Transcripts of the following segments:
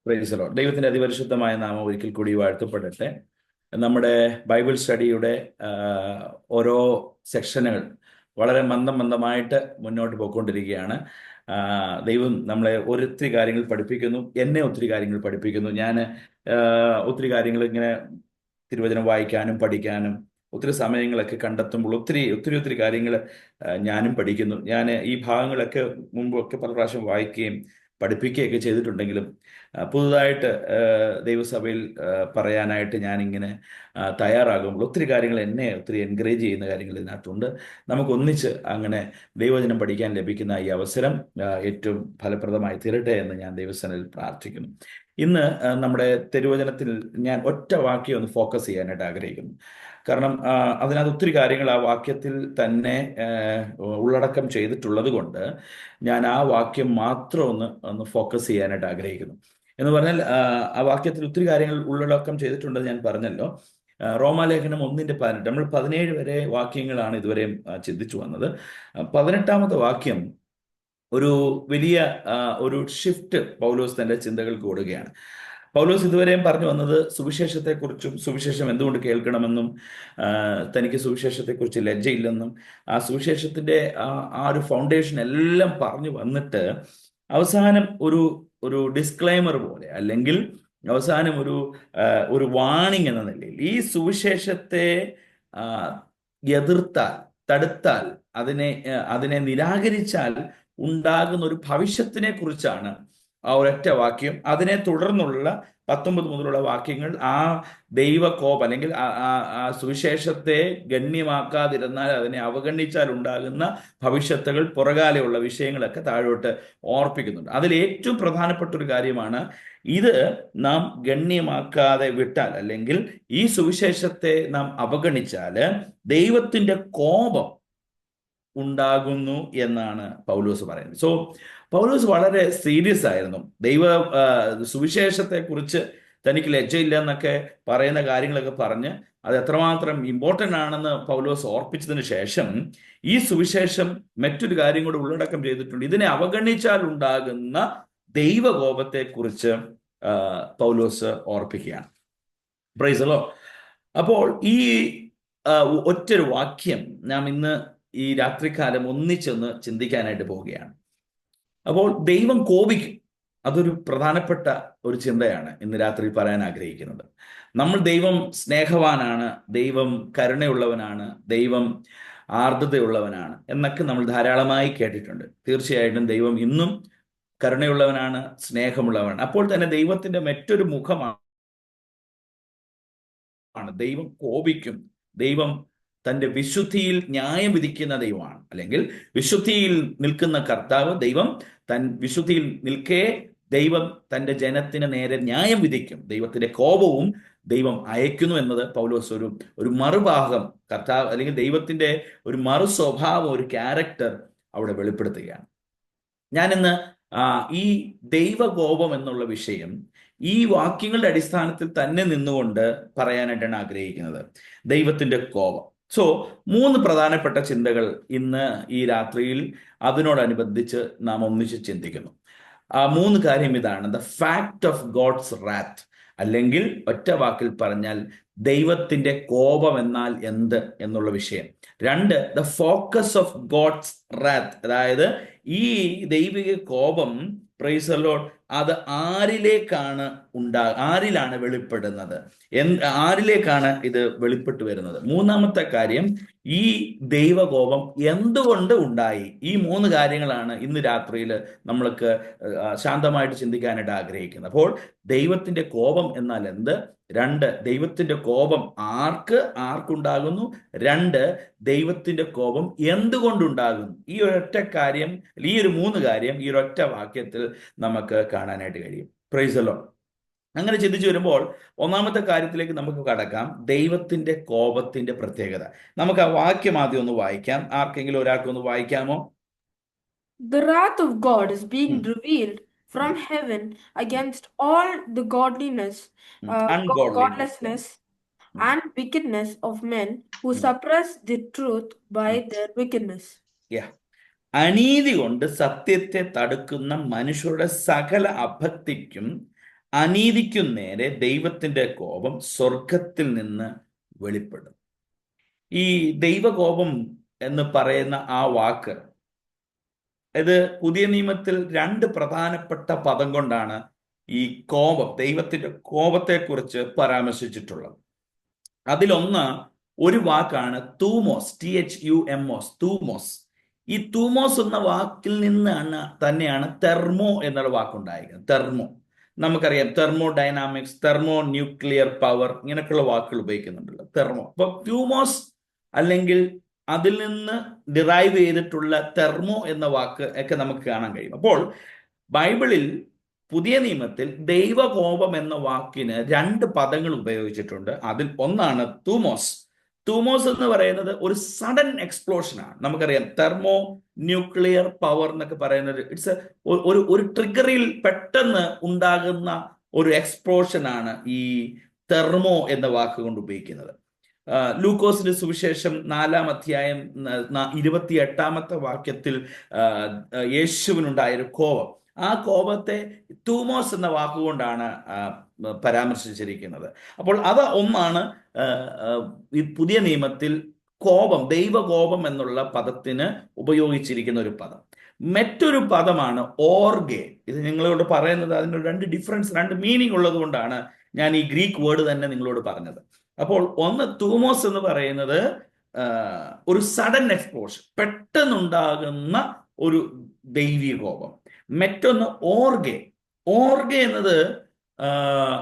Price the Lord. ദൈവത്തിന്റെ അതിപരിശുദ്ധമായ നാമം ഒരിക്കൽ കൂടി വാഴ്ത്തപ്പെടട്ടെ. നമ്മുടെ ബൈബിൾ സ്റ്റഡിയുടെ ഓരോ സെക്ഷനുകൾ വളരെ മന്ദമായിട്ട് മുന്നോട്ട് പോയിക്കൊണ്ടിരിക്കുകയാണ്. ദൈവം നമ്മളെ ഒത്തിരി കാര്യങ്ങൾ പഠിപ്പിക്കുന്നു, എന്നെ ഒത്തിരി കാര്യങ്ങൾ പഠിപ്പിക്കുന്നു. ഞാൻ ഒത്തിരി കാര്യങ്ങൾ ഇങ്ങനെ തിരുവചനം വായിക്കാനും പഠിക്കാനും ഒത്തിരി സമയങ്ങളൊക്കെ കണ്ടെത്തുമ്പോൾ ഒത്തിരി കാര്യങ്ങൾ ഞാനും പഠിക്കുന്നു. ഞാൻ ഈ ഭാഗങ്ങളൊക്കെ മുമ്പൊക്കെ പല പ്രാവശ്യം വായിക്കുകയും പഠിപ്പിക്കുകയൊക്കെ ചെയ്തിട്ടുണ്ടെങ്കിലും പുതുതായിട്ട് ദൈവസഭയിൽ പറയാനായിട്ട് ഞാനിങ്ങനെ തയ്യാറാകുമ്പോൾ ഒത്തിരി കാര്യങ്ങൾ എന്നെ ഒത്തിരി എൻകറേജ് ചെയ്യുന്ന കാര്യങ്ങൾ ഇതിനകത്തുണ്ട്. നമുക്ക് ഒന്നിച്ച് അങ്ങനെ ദൈവവചനം പഠിക്കാൻ ലഭിക്കുന്ന ഈ അവസരം ഏറ്റവും ഫലപ്രദമായി തീരട്ടെ എന്ന് ഞാൻ ദൈവസഭയിൽ പ്രാർത്ഥിക്കുന്നു. ഇന്ന് നമ്മുടെ തിരുവചനത്തിൽ ഞാൻ ഒറ്റ വാക്യം ഒന്ന് ഫോക്കസ് ചെയ്യാനായിട്ട് ആഗ്രഹിക്കുന്നു. കാരണം അതിനകത്ത് ഒത്തിരി കാര്യങ്ങൾ ആ വാക്യത്തിൽ തന്നെ ഉള്ളടക്കം ചെയ്തിട്ടുള്ളത് കൊണ്ട് ഞാൻ ആ വാക്യം മാത്രം ഒന്ന് ഫോക്കസ് ചെയ്യാനായിട്ട് ആഗ്രഹിക്കുന്നു. എന്ന് പറഞ്ഞാൽ ആ വാക്യത്തിൽ ഒത്തിരി കാര്യങ്ങൾ ഉള്ളടക്കം ചെയ്തിട്ടുണ്ടെന്ന് ഞാൻ പറഞ്ഞല്ലോ. റോമാലേഖനം 1:18, നമ്മൾ 17 വരെ വാക്യങ്ങളാണ് ഇതുവരെയും ചിന്തിച്ചു വന്നത്. 18ാമത്തെ വാക്യം ഒരു വലിയ ഒരു ഷിഫ്റ്റ് പൗലോസ് തന്റെ ചിന്തകൾക്ക് കൊടുക്കുകയാണ്. പൗലോസ് ഇതുവരെയും പറഞ്ഞു വന്നത് സുവിശേഷത്തെക്കുറിച്ചും സുവിശേഷം എന്തുകൊണ്ട് കേൾക്കണമെന്നും തനിക്ക് സുവിശേഷത്തെക്കുറിച്ച് ലജ്ജയില്ലെന്നും ആ സുവിശേഷത്തിന്റെ ആ ഒരു ഫൗണ്ടേഷൻ എല്ലാം പറഞ്ഞു വന്നിട്ട് അവസാനം ഒരു ഡിസ്ക്ലൈമർ പോലെ, അല്ലെങ്കിൽ അവസാനം ഒരു വാണിംഗ് എന്ന നിലയിൽ ഈ സുവിശേഷത്തെ എതിർത്താൽ, തടുത്താൽ, അതിനെ നിരാകരിച്ചാൽ ഉണ്ടാകുന്ന ഒരു ഭവിഷ്യത്തിനെ കുറിച്ചാണ് ആ ഒരൊറ്റ വാക്യം. അതിനെ തുടർന്നുള്ള 19 മുതലുള്ള വാക്യങ്ങൾ ആ ദൈവകോപം, അല്ലെങ്കിൽ ആ സുവിശേഷത്തെ ഗണ്യമാക്കാതിരുന്നാൽ, അതിനെ അവഗണിച്ചാൽ ഉണ്ടാകുന്ന ഭവിഷ്യത്തുകൾ, പുറകാലെയുള്ള വിഷയങ്ങളൊക്കെ താഴോട്ട് ഓർപ്പിക്കുന്നുണ്ട്. അതിൽ ഏറ്റവും പ്രധാനപ്പെട്ട ഒരു കാര്യമാണ്, ഇത് നാം ഗണ്യമാക്കാതെ വിട്ടാൽ, അല്ലെങ്കിൽ ഈ സുവിശേഷത്തെ നാം അവഗണിച്ചാൽ ദൈവത്തിന്റെ കോപം ഉണ്ടാകുന്നു എന്നാണ് പൗലോസ് പറയുന്നത്. സോ പൗലോസ് വളരെ സീരിയസ് ആയിരുന്നു. സുവിശേഷത്തെ കുറിച്ച് തനിക്ക് ലജ്ജയില്ല എന്നൊക്കെ പറയുന്ന കാര്യങ്ങളൊക്കെ പറഞ്ഞ് അത് എത്രമാത്രം ഇമ്പോർട്ടൻ്റ് ആണെന്ന് പൗലോസ് ഓർപ്പിച്ചതിന് ശേഷം ഈ സുവിശേഷം മറ്റൊരു കാര്യം കൂടി ഉള്ളടക്കം ചെയ്തിട്ടുണ്ട്. ഇതിനെ അവഗണിച്ചാൽ ഉണ്ടാകുന്ന ദൈവകോപത്തെ കുറിച്ച് പൗലോസ് ഓർപ്പിക്കുകയാണ്. Praise the lord. അപ്പോൾ ഈ ഒറ്റൊരു വാക്യം നാം ഇന്ന് ഈ രാത്രികാലം ഒന്നിച്ചൊന്ന് ചിന്തിക്കാനായിട്ട് പോവുകയാണ്. അപ്പോൾ ദൈവം കോപിക്കും, അതൊരു പ്രധാനപ്പെട്ട ഒരു ചിന്തയാണ് ഇന്ന് രാത്രി പറയാൻ ആഗ്രഹിക്കുന്നത്. ദൈവം സ്നേഹവാനാണ്, ദൈവം കരുണയുള്ളവനാണ്, ദൈവം ആർദ്രതയുള്ളവനാണ് എന്നൊക്കെ നമ്മൾ ധാരാളമായി കേട്ടിട്ടുണ്ട്. തീർച്ചയായിട്ടും ദൈവം ഇന്നും കരുണയുള്ളവനാണ്, സ്നേഹമുള്ളവനാണ്. അപ്പോൾ തന്നെ ദൈവത്തിന്റെ മറ്റൊരു മുഖമാണ് ദൈവം കോപിക്കും. ദൈവം തൻ്റെ വിശുദ്ധിയിൽ ന്യായം വിധിക്കുന്ന ദൈവമാണ്, അല്ലെങ്കിൽ വിശുദ്ധിയിൽ നിൽക്കുന്ന കർത്താവ്. ദൈവം വിശുദ്ധിയിൽ നിൽക്കേ ദൈവം തൻ്റെ ജനത്തിന് നേരെ ന്യായം വിധിക്കും. ദൈവത്തിന്റെ കോപവും ദൈവം അയക്കുന്നു എന്നത് പൗലോസ് ഒരു മറുഭാഗം, കർത്താവ് അല്ലെങ്കിൽ ദൈവത്തിന്റെ ഒരു മറു സ്വഭാവം, ഒരു ക്യാരക്ടർ അവിടെ വെളിപ്പെടുത്തുകയാണ്. ഞാനിന്ന് ഈ ദൈവകോപം എന്നുള്ള വിഷയം ഈ വാക്യങ്ങളുടെ അടിസ്ഥാനത്തിൽ തന്നെ നിന്നുകൊണ്ട് പറയാനായിട്ടാണ് ആഗ്രഹിക്കുന്നത്. ദൈവത്തിന്റെ കോപം. സോ 3 പ്രധാനപ്പെട്ട ചിന്തകൾ ഇന്ന് ഈ രാത്രിയിൽ അതിനോടനുബന്ധിച്ച് നാം ഒന്നിച്ച് ചിന്തിക്കുന്നു. ആ 3 കാര്യം ഇതാണ്: ദ ഫാക്ട് ഓഫ് ഗോഡ്സ് റാത്ത്, അല്ലെങ്കിൽ ഒറ്റ വാക്കിൽ പറഞ്ഞാൽ ദൈവത്തിന്റെ കോപം എന്നാൽ എന്ത് എന്നുള്ള വിഷയം. 2, ദ ഫോക്കസ് ഓഫ് ഗോഡ്സ് റാത്ത്, അതായത് ഈ ദൈവിക കോപം, പ്രൈസ് ദി ലോർഡ്, അത് ആരിലാണ് വെളിപ്പെടുന്നത്, ആരിലേക്കാണ് ഇത് വെളിപ്പെട്ടു വരുന്നത്. 3ാമത്തെ കാര്യം, ഈ ദൈവകോപം എന്തുകൊണ്ട് ഉണ്ടായി. ഈ 3 കാര്യങ്ങളാണ് ഇന്ന് രാത്രിയിൽ നമ്മൾക്ക് ശാന്തമായിട്ട് ചിന്തിക്കാനായിട്ട് ആഗ്രഹിക്കുന്നത്. അപ്പോൾ ദൈവത്തിന്റെ കോപം എന്നാൽ എന്ത്? 2, ദൈവത്തിന്റെ കോപം ആർക്കുണ്ടാകുന്നു? 2, ദൈവത്തിന്റെ കോപം എന്തുകൊണ്ടുണ്ടാകുന്നു? ഈ ഒരൊറ്റ കാര്യം, ഈ ഒരു 3 കാര്യം ഈ ഒരൊറ്റ വാക്യത്തിൽ നമുക്ക് കാണാനായിട്ട് കഴിയും. Price the Lord. അങ്ങനെ ചിന്തിച്ചു വരുമ്പോൾ 1ാമത്തെ കാര്യത്തിലേക്ക് നമുക്ക് കടക്കാം. ദൈവത്തിന്റെ കോപത്തിന്റെ പ്രത്യേകത. നമുക്ക് ആ വാക്യം ആദ്യം ഒന്ന് വായിക്കാം. ആർക്കെങ്കിലും ഒരാൾക്കൊന്ന് വായിക്കാമോ? The wrath of God is being revealed from heaven against all the godlessness and wickedness of men who suppress the truth by their wickedness. അനീതി കൊണ്ട് സത്യത്തെ തടുക്കുന്ന മനുഷ്യരുടെ സകല അഭക്തിക്കും അനീതിക്കും നേരെ ദൈവത്തിന്റെ കോപം സ്വർഗത്തിൽ നിന്ന് വെളിപ്പെടും. ഈ ദൈവകോപം എന്ന് പറയുന്ന ആ വാക്ക്, ഇത് പുതിയ നിയമത്തിൽ രണ്ട് പ്രധാനപ്പെട്ട പദം കൊണ്ടാണ് ഈ കോപം, ദൈവത്തിന്റെ കോപത്തെക്കുറിച്ച് പരാമർശിച്ചിട്ടുള്ളത്. അതിലൊന്ന് ഒരു വാക്കാണ് തൂമോസ്, THUMOS, തൂമോസ്. ഈ തൂമോസ് എന്ന വാക്കിൽ നിന്നാണ് തന്നെയാണ് തെർമോ എന്നുള്ള വാക്കുണ്ടായിരിക്കുന്നത്. തെർമോ നമുക്കറിയാം, thermo dynamics, thermo nuclear power, ഇങ്ങനെയൊക്കെയുള്ള വാക്കുകൾ ഉപയോഗിക്കുന്നുണ്ടല്ലോ, തെർമോ. അപ്പൊ ട്യൂമോസ് അല്ലെങ്കിൽ അതിൽ നിന്ന് ഡിറൈവ് ചെയ്തിട്ടുള്ള തെർമോ എന്ന വാക്ക് ഒക്കെ നമുക്ക് കാണാൻ കഴിയും. അപ്പോൾ ബൈബിളിൽ പുതിയ നിയമത്തിൽ ദൈവകോപം എന്ന വാക്കിന് രണ്ട് പദങ്ങൾ ഉപയോഗിച്ചിട്ടുണ്ട്. അതിൽ ഒന്നാണ് തൂമോസ്. തൂമോസ് എന്ന് പറയുന്നത് ഒരു സഡൻ എക്സ്പ്ലോഷൻ ആണ്. നമുക്കറിയാം തെർമോ ന്യൂക്ലിയർ പവർ എന്നൊക്കെ പറയുന്നത് ഇറ്റ്സ് ഒരു ട്രിഗറിൽ പെട്ടെന്ന് ഉണ്ടാകുന്ന ഒരു എക്സ്പ്ലോഷൻ ആണ് ഈ തെർമോ എന്ന വാക്ക് കൊണ്ട് ഉപയോഗിക്കുന്നത്. ലൂക്കോസിന്റെ സുവിശേഷം 4-ാം അധ്യായം 28-ാമത്തെ വാക്യത്തിൽ യേശുവിനുണ്ടായൊരു കോപം, ആ കോപത്തെ തൂമോസ് എന്ന വാക്കുകൊണ്ടാണ് പരാമർശിച്ചിരിക്കുന്നത്. അപ്പോൾ അത് ഒന്നാണ് ഈ പുതിയ നിയമത്തിൽ കോപം, ദൈവകോപം എന്നുള്ള പദത്തിന് ഉപയോഗിച്ചിരിക്കുന്ന ഒരു പദം. മറ്റൊരു പദമാണ് ഓർഗെ. ഇത് നിങ്ങളോട് പറയുന്നത് അതിന് രണ്ട് ഡിഫറൻസ്, രണ്ട് മീനിങ് ഉള്ളത് കൊണ്ടാണ് ഞാൻ ഈ ഗ്രീക്ക് വേർഡ് തന്നെ നിങ്ങളോട് പറഞ്ഞത്. അപ്പോൾ ഒന്ന് തൂമോസ് എന്ന് പറയുന്നത് ഒരു സഡൻ എക്സ്പ്ലോഷൻ, പെട്ടെന്നുണ്ടാകുന്ന ഒരു ദൈവിക കോപം. മറ്റൊന്ന് ഓർഗെ. ഓർഗെ എന്നത്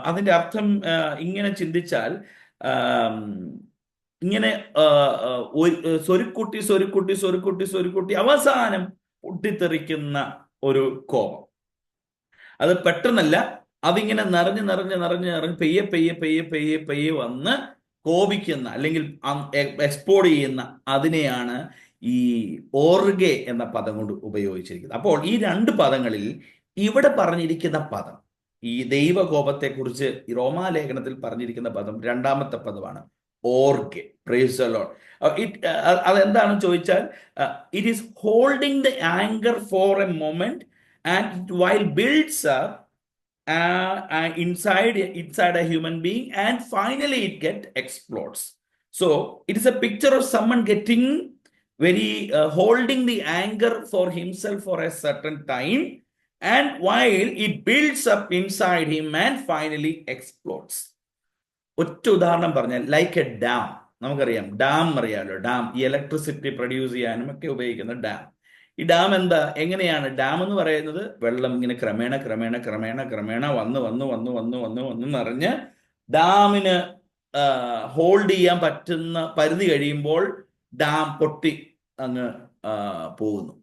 അതിന്റെ അർത്ഥം ഇങ്ങനെ ചിന്തിച്ചാൽ ഇങ്ങനെ സ്വരുക്കുട്ടി സ്വരുക്കുട്ടി സ്വരുക്കുട്ടി സ്വരുക്കുട്ടി അവസാനം പൊട്ടിത്തെറിക്കുന്ന ഒരു കോപം. അത് പെട്ടെന്നല്ല, അതിങ്ങനെ നിറഞ്ഞ് നിറഞ്ഞ് നിറഞ്ഞ് നിറഞ്ഞ് പെയ്യെ പെയ്യെ പെയ്യെ പെയ്യെ പെയ്യെ വന്ന് കോപിക്കുന്ന അല്ലെങ്കിൽ എക്സ്പ്ലോഡ് ചെയ്യുന്ന അതിനെയാണ് ഈ ഓർഗെ എന്ന പദം കൊണ്ട് ഉപയോഗിച്ചിരിക്കുന്നത്. അപ്പോൾ ഈ രണ്ട് പദങ്ങളിൽ ഇവിടെ പറഞ്ഞിരിക്കുന്ന പദം, ഈ ദൈവകോപത്തെക്കുറിച്ച് റോമാലേഖനത്തിൽ പറഞ്ഞിരിക്കുന്ന പദം രണ്ടാമത്തെ പദമാണ് ഓർഗെ. Price the Lord. അതെന്താണെന്ന് ചോദിച്ചാൽ it is holding the anchor four A moment and while builds up inside a human being and finally it explodes. So it is a picture of someone getting very holding the anger for himself for a certain time, and while it builds up inside him and finally explodes. ഒറ്റ ഉദാഹരണം പറഞ്ഞാൽ like A dam. നമുക്കറിയാം dam, അറിയാമല്ലോ, dam ഈ electricity produce ചെയ്യാനും ഒക്കെ ഉപയോഗിക്കുന്ന dam. ഈ ഡാം എങ്ങനെയാണ്? ഡാം എന്ന് പറയുന്നത് വെള്ളം ഇങ്ങനെ ക്രമേണ ക്രമേണ ക്രമേണ ക്രമേണ വന്ന് വന്ന് വന്ന് വന്ന് വന്ന് വന്ന് നിറഞ്ഞ് ഡാമിന് ഹോൾഡ് ചെയ്യാൻ പറ്റുന്ന പരിധി കഴിയുമ്പോൾ ഡാം പൊട്ടി അങ്ങ് പോകുന്നു.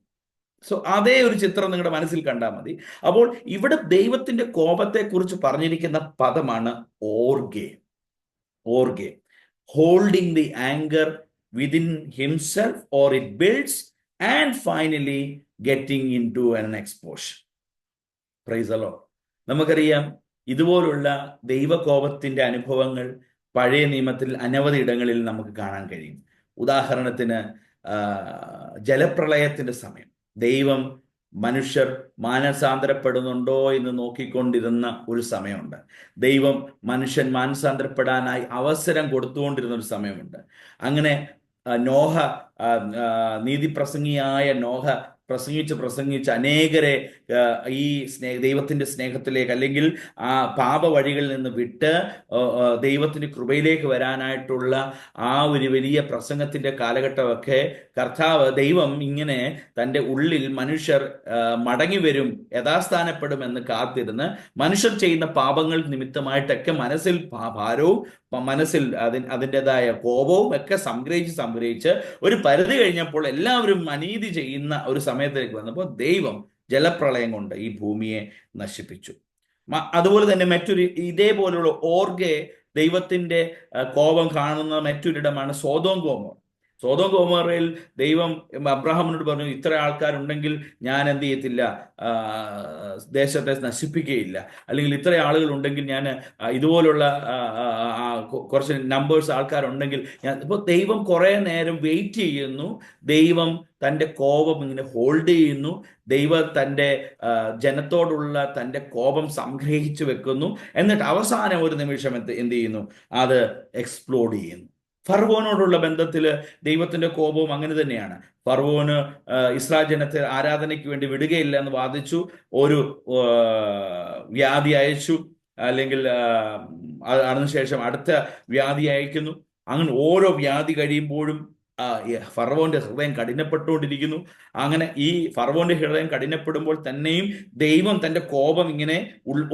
സോ അതേ ഒരു ചിത്രം നിങ്ങളുടെ മനസ്സിൽ കണ്ടാൽ മതി. അപ്പോൾ ഇവിടെ ദൈവത്തിന്റെ കോപത്തെ കുറിച്ച് പറഞ്ഞിരിക്കുന്ന പദമാണ് ഓർഗെ. ഓർഗെ, holding the anger within himself or it builds and finally getting into an explosion. Praise the Lord. നമുക്കറിയാം ഇതുപോലുള്ള ദൈവകോപത്തിന്റെ അനുഭവങ്ങൾ പഴയ നിയമത്തിൽ അനവധി ഇടങ്ങളിൽ നമുക്ക് കാണാൻ കഴിയും. ഉദാഹരണത്തിന് ജലപ്രളയത്തിന്റെ സമയം ദൈവം മനുഷ്യർ മാനസാന്തരപ്പെടുന്നുണ്ടോ എന്ന് നോക്കിക്കൊണ്ടിരുന്ന ഒരു സമയമുണ്ട്. ദൈവം മനുഷ്യൻ മാനസാന്തരപ്പെടാനായി അവസരം കൊടുത്തുകൊണ്ടിരുന്ന ഒരു സമയമുണ്ട്. അങ്ങനെ നോഹ, നീതിപ്രസംഗിയായ നോഹ പ്രസംഗിച്ച് അനേകരെ ഈ ദൈവത്തിന്റെ സ്നേഹത്തിലേക്ക് അല്ലെങ്കിൽ ആ പാപ വഴികളിൽ നിന്ന് വിട്ട് ദൈവത്തിന്റെ കൃപയിലേക്ക് വരാനായിട്ടുള്ള ആ ഒരു വലിയ പ്രസംഗത്തിന്റെ കാലഘട്ടമൊക്കെ ദൈവം ഇങ്ങനെ തൻ്റെ ഉള്ളിൽ മനുഷ്യർ മടങ്ങി വരും, യഥാസ്ഥാനപ്പെടുമെന്ന് കാത്തിരുന്ന് മനുഷ്യർ ചെയ്യുന്ന പാപങ്ങൾ നിമിത്തമായിട്ടൊക്കെ മനസ്സിൽ ഭാരവും മനസ്സിൽ അതിൻ്റെതായ കോപവും ഒക്കെ സംഗ്രഹിച്ച് ഒരു പരിധി കഴിഞ്ഞപ്പോൾ എല്ലാവരും അനീതി ചെയ്യുന്ന ഒരു സമയത്തേക്ക് വന്നപ്പോൾ ദൈവം ജലപ്രളയം കൊണ്ട് ഈ ഭൂമിയെ നശിപ്പിച്ചു. അതുപോലെ തന്നെ മറ്റൊരു ഇതേപോലുള്ള ഓർഗെ ദൈവത്തിന്റെ കോപം കാണുന്ന മറ്റൊരിടമാണ് സോദോം ഗോമോർ. സോദോം ഗൊമോറയിൽ ദൈവം അബ്രഹാമിനോട് പറഞ്ഞു, ഇത്ര ആൾക്കാരുണ്ടെങ്കിൽ ഞാൻ എന്ത് ചെയ്യത്തില്ല, ദേശത്തെ നശിപ്പിക്കുകയില്ല, അല്ലെങ്കിൽ ഇത്ര ആളുകൾ ഉണ്ടെങ്കിൽ ഞാൻ ഇതുപോലുള്ള കുറച്ച് നമ്പേഴ്സ് ആൾക്കാരുണ്ടെങ്കിൽ ഞാൻ. ഇപ്പോൾ ദൈവം കുറെ നേരം വെയിറ്റ് ചെയ്യുന്നു. ദൈവം തൻ്റെ കോപം ഇങ്ങനെ ഹോൾഡ് ചെയ്യുന്നു. ദൈവം തൻ്റെ ജനത്തോടുള്ള തൻ്റെ കോപം സംഗ്രഹിച്ചു വെക്കുന്നു. എന്നിട്ട് അവസാനം ഒരു നിമിഷം എന്ത് ചെയ്യുന്നു, അത് എക്സ്പ്ലോഡ് ചെയ്യുന്നു. ഫറവോനോടുള്ള ബന്ധത്തിൽ ദൈവത്തിന്റെ കോപവും അങ്ങനെ തന്നെയാണ്. ഫറവോന് ഇസ്രായേൽ ജനത്തെ ആരാധനയ്ക്ക് വേണ്ടി വിടുകയില്ല എന്ന് വാദിച്ചു. ഒരു വ്യാധി അയച്ചു, അല്ലെങ്കിൽ അതിനുശേഷം അടുത്ത വ്യാധി അയക്കുന്നു. അങ്ങനെ ഓരോ വ്യാധി കഴിയുമ്പോഴും ഫറവോന്റെ ഹൃദയം കഠിനപ്പെട്ടുകൊണ്ടിരിക്കുന്നു. അങ്ങനെ ഈ ഫറവോന്റെ ഹൃദയം കഠിനപ്പെടുമ്പോൾ തന്നെയും ദൈവം തന്റെ കോപം ഇങ്ങനെ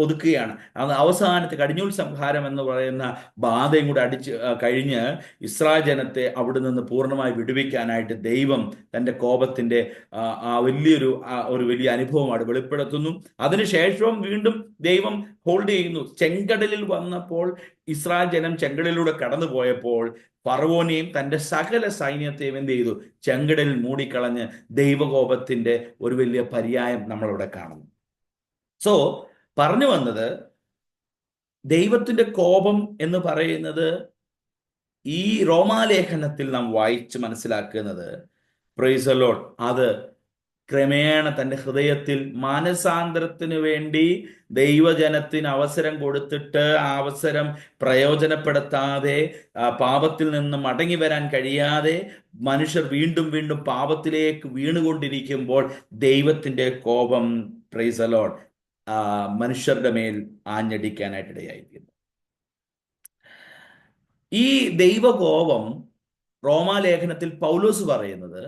ഒതുക്കുകയാണ്. അത് അവസാനത്തെ കടിഞ്ഞൂൽ സംഹാരം എന്ന് പറയുന്ന ബാധയും കൂടെ കഴിഞ്ഞ് ഇസ്രായേൽ ജനത്തെ അവിടെ നിന്ന് പൂർണ്ണമായി വിടുവിക്കാനായിട്ട് ദൈവം തന്റെ കോപത്തിന്റെ ഒരു വലിയ അനുഭവം അവിടെ വെളിപ്പെടുത്തുന്നു. അതിനുശേഷവും വീണ്ടും ദൈവം ഹോൾഡ് ചെയ്യുന്നു. ചെങ്കടലിൽ വന്നപ്പോൾ ഇസ്രായേൽ ജനം ചെങ്കടലിലൂടെ കടന്നു പോയപ്പോൾ ഫറവോനെയും തന്റെ സകല സൈന്യത്തെയും എന്ത് ചെയ്തു, ചെങ്കടലിൽ മൂടിക്കളഞ്ഞ് ദൈവകോപത്തിന്റെ ഒരു വലിയ പര്യായം നമ്മളിവിടെ കാണുന്നു. സോ പറഞ്ഞു വന്നത്, ദൈവത്തിന്റെ കോപം എന്ന് പറയുന്നത് ഈ റോമാലേഖനത്തിൽ നാം വായിച്ച് മനസ്സിലാക്കുന്നത്, പ്രൈസ് ദി ലോർഡ്, അത് ക്രമേണ തൻ്റെ ഹൃദയത്തിൽ മാനസാന്തരത്തിന് വേണ്ടി ദൈവജനത്തിന് അവസരം കൊടുത്തിട്ട് ആ അവസരം പ്രയോജനപ്പെടുത്താതെ പാപത്തിൽ നിന്ന് മടങ്ങി വരാൻ കഴിയാതെ മനുഷ്യർ വീണ്ടും വീണ്ടും പാപത്തിലേക്ക് വീണുകൊണ്ടിരിക്കുമ്പോൾ ദൈവത്തിൻ്റെ കോപം, പ്രൈസ് ദി ലോർഡ്, മനുഷ്യരുടെ മേൽ ആഞ്ഞടിക്കാനായിട്ടിടയായിരിക്കുന്നു. ഈ ദൈവകോപം റോമാലേഖനത്തിൽ പൗലോസ് പറയുന്നത്,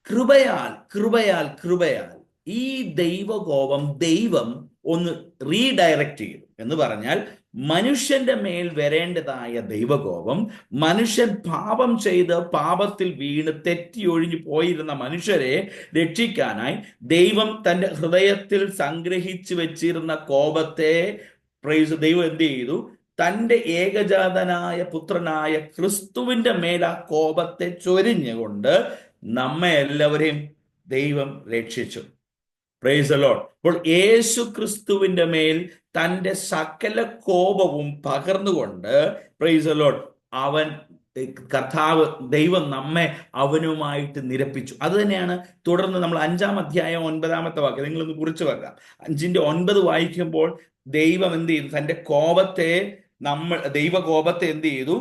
കൃപയാൽ കൃപയാൽ കൃപയാൽ ഈ ദൈവകോപം ദൈവം ഒന്ന് റീഡയറക്റ്റ് ചെയ്തു എന്ന് പറഞ്ഞാൽ, മനുഷ്യന്റെ മേൽ വരേണ്ടതായ ദൈവകോപം, മനുഷ്യൻ പാപം ചെയ്ത് പാപത്തിൽ വീണ് തെറ്റിയൊഴിഞ്ഞു പോയിരുന്ന മനുഷ്യരെ രക്ഷിക്കാനായി ദൈവം തൻ്റെ ഹൃദയത്തിൽ സംഗ്രഹിച്ചു വെച്ചിരുന്ന കോപത്തെ ദൈവം എന്ത് ചെയ്തു, തൻ്റെ ഏകജാതനായ പുത്രനായ ക്രിസ്തുവിന്റെ മേൽ ആ കോപത്തെ ചൊരിഞ്ഞുകൊണ്ട് നമ്മെ എല്ലാവരെയും ദൈവം രക്ഷിച്ചു. Price the lord. അപ്പോൾ യേശു ക്രിസ്തുവിന്റെ മേൽ തൻ്റെ സകല കോപവും പകർന്നുകൊണ്ട്, പ്രൈസ് ദി ലോർഡ്, അവൻ കർത്താവ് ദൈവം നമ്മെ അവനുമായിട്ട് നിരപ്പിച്ചു. അത് തന്നെയാണ് തുടർന്ന് നമ്മൾ 5-ാം അധ്യായം 9-ാമത്തെ വാക്യം നിങ്ങളൊന്ന് കുറിച്ച് വെക്കാം. 5-ന്റെ 9 വായിക്കുമ്പോൾ ദൈവം എന്ത് ചെയ്തു, തൻ്റെ കോപത്തെ ദൈവകോപത്തെ എന്ത് ചെയ്തു,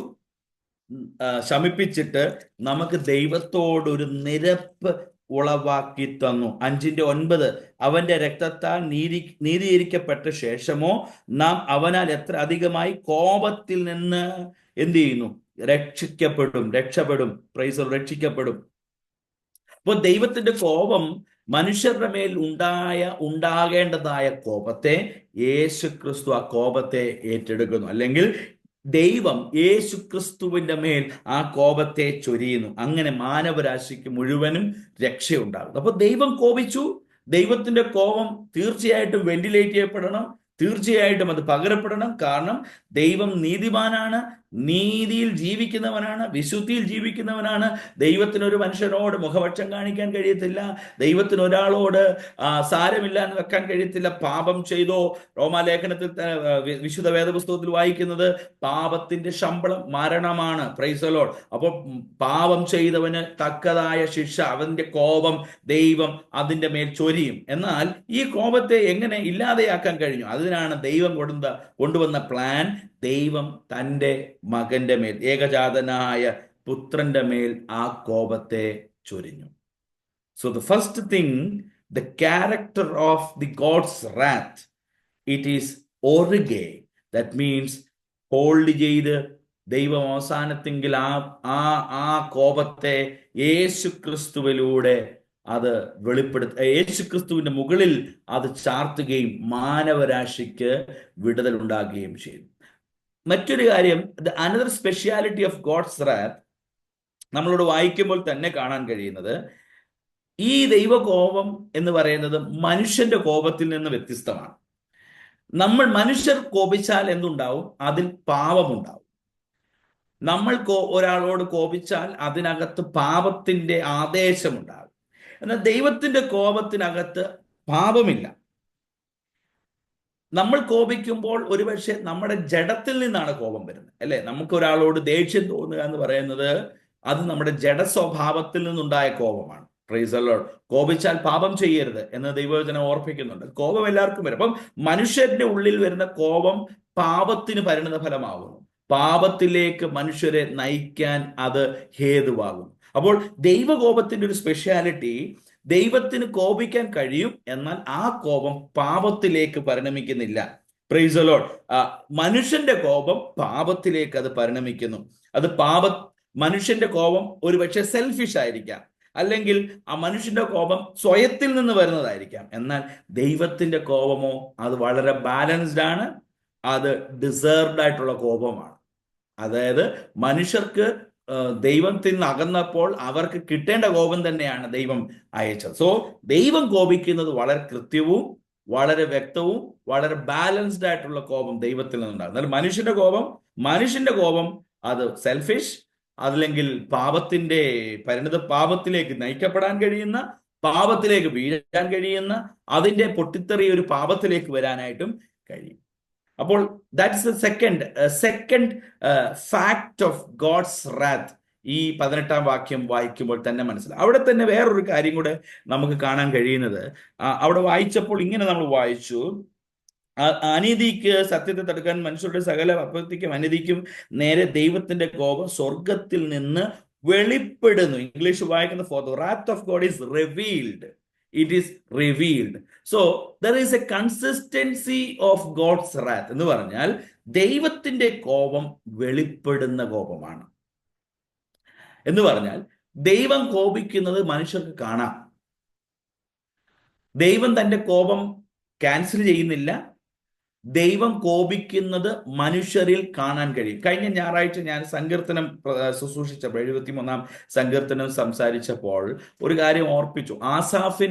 ശമിപ്പിച്ചിട്ട് നമുക്ക് ദൈവത്തോടൊരു നിരപ്പ് ഉളവാക്കി തന്നു. 5-9, അവന്റെ രക്തത്താൽ നീതീകരിക്കപ്പെട്ട ശേഷമോ നാം അവനാൽ എത്ര അധികമായി കോപത്തിൽ നിന്ന് എന്ത് ചെയ്യുന്നു, രക്ഷപ്പെടും. പ്രൈസ് രക്ഷിക്കപ്പെടും. അപ്പോൾ ദൈവത്തിന്റെ കോപം, മനുഷ്യരുടെ മേൽ ഉണ്ടാകേണ്ടതായ കോപത്തെ യേശു ക്രിസ്തു ആ കോപത്തെ ഏറ്റെടുക്കുന്നു. അല്ലെങ്കിൽ ദൈവം യേശു ക്രിസ്തുവിന്റെ മേൽ ആ കോപത്തെ ചൊരിയുന്നു. അങ്ങനെ മാനവരാശിക്ക് മുഴുവനും രക്ഷയുണ്ടാകും. അപ്പൊ ദൈവം കോപിച്ചു. ദൈവത്തിന്റെ കോപം തീർച്ചയായിട്ടും വെന്റിലേറ്റ് ചെയ്യപ്പെടണം, തീർച്ചയായിട്ടും അത് പകരപ്പെടണം. കാരണം ദൈവം നീതിമാനാണ്, നീതിയിൽ ജീവിക്കുന്നവനാണ്, വിശുദ്ധിയിൽ ജീവിക്കുന്നവനാണ്. ദൈവത്തിന് ഒരു മനുഷ്യനോട് മുഖപക്ഷം കാണിക്കാൻ കഴിയത്തില്ല. ദൈവത്തിന് ഒരാളോട് സാരമില്ല എന്ന് വെക്കാൻ കഴിയത്തില്ല. പാപം ചെയ്തോ, റോമാലേഖനത്തിൽ വിശുദ്ധ വേദപുസ്തകത്തിൽ വായിക്കുന്നത് പാപത്തിന്റെ ശമ്പളം മരണമാണ്. Price the lord. അപ്പോൾ പാപം ചെയ്തവന് തക്കതായ ശിക്ഷ, അവന്റെ കോപം ദൈവം അതിന്റെ മേൽ ചൊരിയും. എന്നാൽ ഈ കോപത്തെ എങ്ങനെ ഇല്ലാതെയാക്കാൻ കഴിഞ്ഞു? അതിനാണ് ദൈവം കൊണ്ടുവന്ന പ്ലാൻ. ദൈവം തൻ്റെ മകന്റെ മേൽ, ഏകജാതനായ പുത്രന്റെ മേൽ ആ കോപത്തെ ചൊരിഞ്ഞു. So the first thing, the character of the God's wrath, it is ഓറിഗെ. ദാറ്റ് മീൻസ് ഹോൾഡ് ചെയ്ത് ദൈവം അവസാനത്തെങ്കിൽ ആ കോപത്തെ യേശു ക്രിസ്തുവിലൂടെ അത് യേശു ക്രിസ്തുവിന്റെ മുകളിൽ അത് ചാർത്തുകയും മാനവരാശിക്ക് വിടുതൽ ഉണ്ടാകുകയും ചെയ്തു. മറ്റൊരു കാര്യം, അനദർ സ്പെഷ്യാലിറ്റി ഓഫ് ഗോഡ്സ് റാത്ത് നമ്മളോട് വായിക്കുമ്പോൾ തന്നെ കാണാൻ കഴിയുന്നത്, ഈ ദൈവകോപം എന്ന് പറയുന്നത് മനുഷ്യന്റെ കോപത്തിൽ നിന്ന് വ്യത്യസ്തമാണ്. മനുഷ്യർ കോപിച്ചാൽ എന്തുണ്ടാവും? അതിൽ പാപമുണ്ടാവും. നമ്മൾ ഒരാളോട് കോപിച്ചാൽ അതിനകത്ത് പാപത്തിന്റെ ആദേശമുണ്ടാകും. എന്നാൽ ദൈവത്തിന്റെ കോപത്തിനകത്ത് പാപമില്ല. നമ്മൾ കോപിക്കുമ്പോൾ ഒരുപക്ഷെ നമ്മുടെ ജഡത്തിൽ നിന്നാണ് കോപം വരുന്നത്, അല്ലെ? നമുക്ക് ഒരാളോട് ദേഷ്യം തോന്നുക എന്ന് പറയുന്നത് അത് നമ്മുടെ ജഡ സ്വഭാവത്തിൽ നിന്നുണ്ടായ കോപമാണ്. Praise the lord. കോപിച്ചാൽ പാപം ചെയ്യരുത് എന്ന് ദൈവവചനം ഓർപ്പിക്കുന്നുണ്ട്. കോപം എല്ലാവർക്കും വരും. അപ്പം മനുഷ്യന്റെ ഉള്ളിൽ വരുന്ന കോപം പാപത്തിന് പരിണത ഫലമാകുന്നു. പാപത്തിലേക്ക് മനുഷ്യരെ നയിക്കാൻ അത് ഹേതുവാകും. അപ്പോൾ ദൈവകോപത്തിന്റെ ഒരു സ്പെഷ്യാലിറ്റി, ദൈവത്തിന് കോപിക്കാൻ കഴിയും, എന്നാൽ ആ കോപം പാപത്തിലേക്ക് പരിണമിക്കുന്നില്ല. Praise the lord. മനുഷ്യന്റെ കോപം പാപത്തിലേക്ക് അത് പരിണമിക്കുന്നു. അത് മനുഷ്യന്റെ കോപം ഒരുപക്ഷെ സെൽഫിഷ് ആയിരിക്കാം, അല്ലെങ്കിൽ ആ മനുഷ്യന്റെ കോപം സ്വയത്തിൽ നിന്ന് വരുന്നതായിരിക്കാം. എന്നാൽ ദൈവത്തിന്റെ കോപമോ അത് വളരെ ബാലൻസ്ഡ് ആണ്. അത് ഡിസേർവ്ഡ് ആയിട്ടുള്ള കോപമാണ്. അതായത് മനുഷ്യർക്ക് ദൈവത്തിൽ നിന്ന് അകന്നപ്പോൾ അവർക്ക് കിട്ടേണ്ട കോപം തന്നെയാണ് ദൈവം അയച്ചത്. സോ ദൈവം കോപിക്കുന്നത് വളരെ കൃത്യവും വളരെ വ്യക്തവും വളരെ ബാലൻസ്ഡ് ആയിട്ടുള്ള കോപം ദൈവത്തിൽ നിന്നുണ്ടാകും. എന്നാൽ മനുഷ്യന്റെ കോപം അത് സെൽഫിഷ്, അല്ലെങ്കിൽ പാപത്തിലേക്ക് നയിക്കപ്പെടാൻ കഴിയുന്ന, പാപത്തിലേക്ക് വീഴാൻ കഴിയുന്ന, അതിന്റെ പൊട്ടിത്തെറി ഒരു പാപത്തിലേക്ക് വരാനായിട്ടും കഴിയും. അപ്പോൾ that's the second fact of God's wrath. ഈ 18-ാം വാക്യം വായിക്കുമ്പോൾ തന്നെ മനസ്സിലാവും. അവിടെ തന്നെ വേറൊരു കാര്യം കൂടെ നമുക്ക് കാണാൻ കഴിയുന്നത്, അവിടെ വായിച്ചപ്പോൾ ഇങ്ങനെ നമ്മൾ വായിച്ചു, അനീതിക്ക് സത്യത്തെ തടുക്കാൻ മനുഷ്യരുടെ സകല അപ്രവൃത്തിക്കും അനീതിക്കും നേരെ ദൈവത്തിന്റെ കോപം സ്വർഗത്തിൽ നിന്ന് വെളിപ്പെടുന്നു. ഇംഗ്ലീഷ് വായിക്കുന്ന for the wrath of God is revealed. It is revealed. So there is a consistency of God's wrath. എന്ന് പറഞ്ഞാൽ ദൈവത്തിന്റെ കോപം വെളിപ്പെടുന്ന കോപമാണ്. എന്ന് പറഞ്ഞാൽ ദൈവം കോപിക്കുന്നത് മനുഷ്യർക്ക് കാണാം. ദൈവം തന്റെ കോപം ക്യാൻസൽ ചെയ്യുന്നില്ല. ദൈവം കോപിക്കുന്നത് മനുഷ്യരിൽ കാണാൻ കഴിയും. കഴിഞ്ഞ ഞായറാഴ്ച ഞാൻ സങ്കീർത്തനം ശുശ്രൂഷിച്ചപ്പോൾ 71-ാം സങ്കീർത്തനം സംസാരിച്ചപ്പോൾ ഒരു കാര്യം ഓർപ്പിച്ചു. ആസാഫ്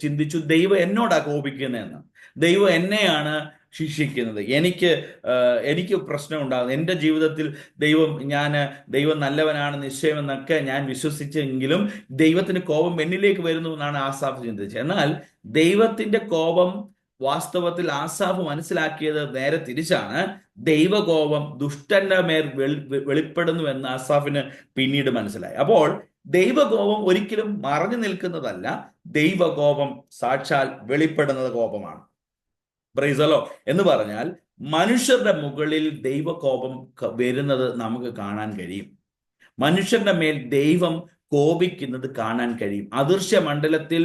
ചിന്തിച്ചു, ദൈവം എന്നോടാ കോപിക്കുന്നതെന്ന്. ദൈവം എന്നെയാണ് ശിക്ഷിക്കുന്നത്. എനിക്ക് പ്രശ്നം ഉണ്ടാകുന്നത് എൻ്റെ ജീവിതത്തിൽ. ദൈവം നല്ലവനാണ് നിശ്ചയമെന്നൊക്കെ ഞാൻ വിശ്വസിച്ചെങ്കിലും ദൈവത്തിന് കോപം എന്നിലേക്ക് വരുന്നു എന്നാണ് ആസാഫ് ചിന്തിച്ചത്. എന്നാൽ ദൈവത്തിന്റെ കോപം വാസ്തവത്തിൽ ആസാഫ് മനസ്സിലാക്കിയത് നേരെ തിരിച്ചാണ്. ദൈവകോപം ദുഷ്ടന്റെ മേൽ വെളിപ്പെടുന്നു എന്ന് ആസാഫിന് പിന്നീട് മനസ്സിലായി. അപ്പോൾ ദൈവകോപം ഒരിക്കലും മറഞ്ഞു നിൽക്കുന്നതല്ല, ദൈവകോപം സാക്ഷാൽ വെളിപ്പെടുന്നത് കോപമാണ്. Praise the Lord. എന്ന് പറഞ്ഞാൽ മനുഷ്യരുടെ മുകളിൽ ദൈവകോപം വരുന്നത് നമുക്ക് കാണാൻ കഴിയും. മനുഷ്യരുടെ മേൽ ദൈവം കോപിക്കുന്നത് കാണാൻ കഴിയും. അദൃശ്യ മണ്ഡലത്തിൽ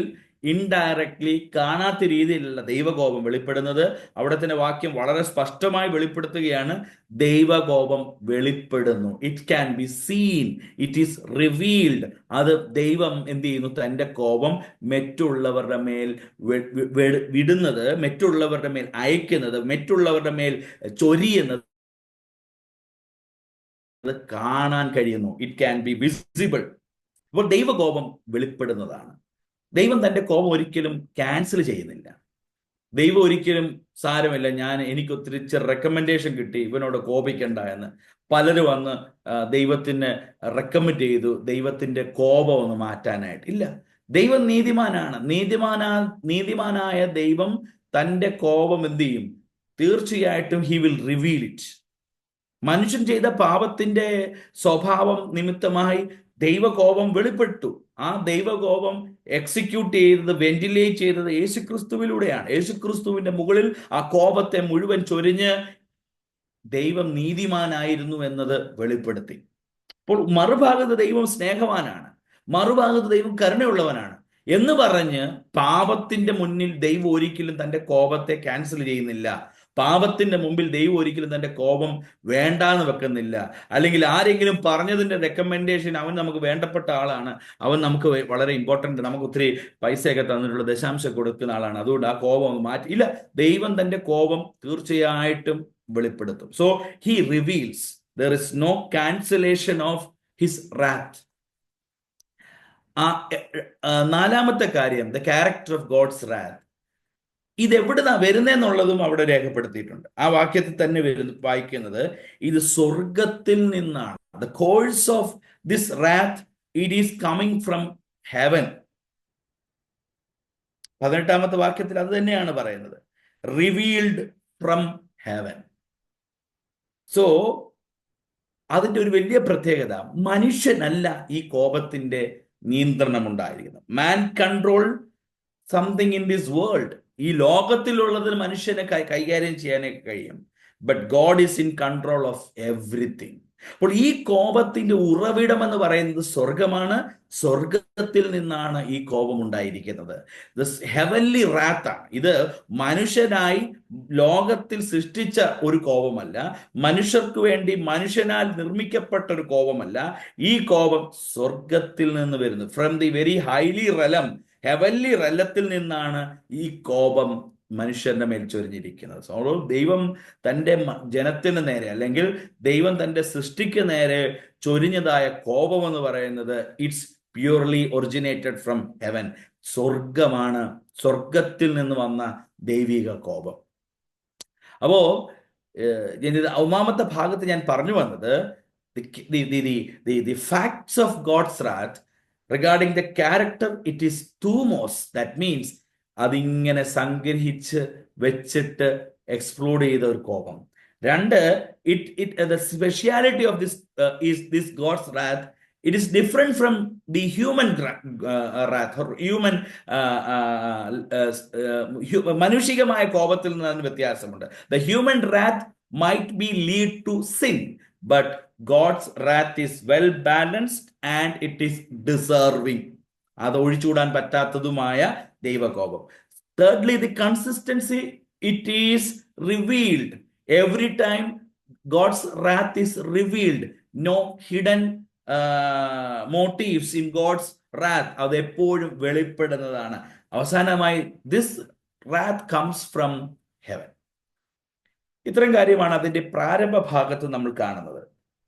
ഇൻഡയറക്ട്ലി കാണാത്ത രീതിയിലല്ല ദൈവകോപം വെളിപ്പെടുന്നത്. അവിടെ തന്നെ വാക്യം വളരെ സ്പഷ്ടമായി വെളിപ്പെടുത്തുകയാണ്, ദൈവകോപം വെളിപ്പെടുന്നു. It can be seen, it is revealed. അത് ദൈവം എന്ത് ചെയ്യുന്നു? തന്റെ കോപം മറ്റുള്ളവരുടെ മേൽ വിടുന്നത്, മറ്റുള്ളവരുടെ മേൽ അയക്കുന്നത്, മറ്റുള്ളവരുടെ മേൽ ചൊരിയുന്നത് കാണാൻ കഴിയുന്നു. It can B visible. അപ്പോൾ ദൈവകോപം വെളിപ്പെടുന്നതാണ്. ദൈവം തന്റെ കോപം ഒരിക്കലും ക്യാൻസൽ ചെയ്യുന്നില്ല. ദൈവം ഒരിക്കലും സാരമില്ല, എനിക്ക് ഒത്തിരി റെക്കമെൻഡേഷൻ കിട്ടി ഇവനോട് കോപിക്കണ്ട എന്ന് പലരും വന്ന് ദൈവത്തിന് റെക്കമെൻഡ് ചെയ്തു ദൈവത്തിന്റെ കോപം ഒന്ന് മാറ്റാനായിട്ട്. ഇല്ല, ദൈവം നീതിമാനാണ്. നീതിമാനായ ദൈവം തന്റെ കോപം എന്ത് ചെയ്യും? തീർച്ചയായിട്ടും ഹി വിൽ റിവീൽ ഇറ്റ്. മനുഷ്യൻ ചെയ്ത പാപത്തിന്റെ സ്വഭാവം നിമിത്തമായി ദൈവകോപം വെളിപ്പെട്ടു. ആ ദൈവകോപം എക്സിക്യൂട്ട് ചെയ്തത്, വെന്റിലേറ്റ് ചെയ്തത് യേശുക്രിസ്തുവിലൂടെയാണ്. യേശുക്രിസ്തുവിന്റെ മുകളിൽ ആ കോപത്തെ മുഴുവൻ ചൊരിഞ്ഞ് ദൈവം നീതിമാനായിരുന്നു എന്നത് വെളിപ്പെടുത്തി. അപ്പോൾ മറുഭാഗത്ത് ദൈവം സ്നേഹവാനാണ്, മറുഭാഗത്ത് ദൈവം കരുണയുള്ളവനാണ് എന്ന് പറഞ്ഞ് പാപത്തിന്റെ മുന്നിൽ ദൈവം ഒരിക്കലും തന്റെ കോപത്തെ ക്യാൻസൽ ചെയ്യുന്നില്ല. പാപത്തിന്റെ മുമ്പിൽ ദൈവം ഒരിക്കലും തന്റെ കോപം വേണ്ടാന്ന് വെക്കുന്നില്ല. അല്ലെങ്കിൽ ആരെങ്കിലും പറഞ്ഞതിന്റെ റെക്കമെൻഡേഷൻ, അവൻ നമുക്ക് വേണ്ടപ്പെട്ട ആളാണ്, അവൻ നമുക്ക് വളരെ ഇമ്പോർട്ടന്റ്, നമുക്ക് ഒത്തിരി പൈസയൊക്കെ തന്നിട്ടുള്ള ദശാംശം കൊടുക്കുന്ന ആളാണ്, അതുകൊണ്ട് ആ കോപം മാറ്റി. ഇല്ല, ദൈവം തന്റെ കോപം തീർച്ചയായിട്ടും വെളിപ്പെടുത്തും. So he reveals. There is no cancellation of his wrath. നാലാമത്തെ കാര്യം, the character of God's wrath. ഇതെവിടുന്നാ വരുന്നതെന്നുള്ളതും അവിടെ രേഖപ്പെടുത്തിയിട്ടുണ്ട്. ആ വാക്യത്തിൽ തന്നെ വായിക്കുന്നത് ഇത് സ്വർഗത്തിൽ നിന്നാണ്. The course of this wrath it is coming from heaven. 18-ാമത്തെ വാക്യത്തിൽ അത് തന്നെയാണ് പറയുന്നത്, റിവീൽഡ് ഫ്രം ഹെവൻ. സോ അതിന്റെ ഒരു വലിയ പ്രത്യേകത, മനുഷ്യനല്ല ഈ കോപത്തിന്റെ നിയന്ത്രണം ഉണ്ടായിരിക്കുന്നത്. Man control something in this world. ഈ ലോകത്തിലുള്ളതിൽ മനുഷ്യനെ കൈകാര്യം ചെയ്യാനൊക്കെ കഴിയും. But God is in control of everything. അപ്പോൾ ഈ കോപത്തിന്റെ ഉറവിടം എന്ന് പറയുന്നത് സ്വർഗമാണ്. സ്വർഗത്തിൽ നിന്നാണ് ഈ കോപം ഉണ്ടായിരിക്കുന്നത്. ദിസ് ഹെവൻലി റാത്താണ്. ഇത് മനുഷ്യനായി ലോകത്തിൽ സൃഷ്ടിച്ച ഒരു കോപമല്ല, മനുഷ്യർക്ക് വേണ്ടി മനുഷ്യനാൽ നിർമ്മിക്കപ്പെട്ട ഒരു കോപമല്ല. ഈ കോപം സ്വർഗത്തിൽ നിന്ന് വരുന്നു. From the very highly realm, heavenly റലത്തിൽ നിന്നാണ് ഈ കോപം മനുഷ്യന്റെ മേൽ ചൊരിഞ്ഞിരിക്കുന്നത്. സോ ദൈവം തൻ്റെ ജനത്തിന് നേരെ, അല്ലെങ്കിൽ ദൈവം തൻ്റെ സൃഷ്ടിക്ക് നേരെ ചൊരിഞ്ഞതായ കോപം എന്ന് പറയുന്നത് it's purely originated from heaven. സ്വർഗമാണ്, സ്വർഗത്തിൽ നിന്ന് വന്ന ദൈവിക കോപം. അപ്പോ ഒന്നാമത്തെ ഭാഗത്ത് ഞാൻ പറഞ്ഞു വന്നത് the facts of God's wrath regarding the character, it is thumos. That means അതിങ്ങനെ സംഗ്രഹിച്ച് വെച്ചിട്ട് എക്സ്പ്ലോഡ് ചെയ്ത ഒരു കോപം. രണ്ട്, the speciality of this is this God's wrath. It is different from the human wrath or human മനുഷികമായ കോപത്തിൽ നിന്ന് വ്യത്യാസമുണ്ട്. The human wrath might be lead to sin, but God's wrath is well balanced and it is deserving. അത് ഒഴിച്ചുകൂടാൻ പറ്റാത്തതുമായ ദൈവകോപം. Thirdly, the consistency, it is revealed. Every time God's wrath is revealed. No hidden motives in God's wrath. അത് എപ്പോഴും വെളിപ്പെടുന്നതാണ്. അവസാനമായി this wrath comes from heaven. ഇത്രയും കാര്യമാണ് അതിന്റെ പ്രാരംഭ ഭാഗത്ത് നമ്മൾ കാണുന്നത്.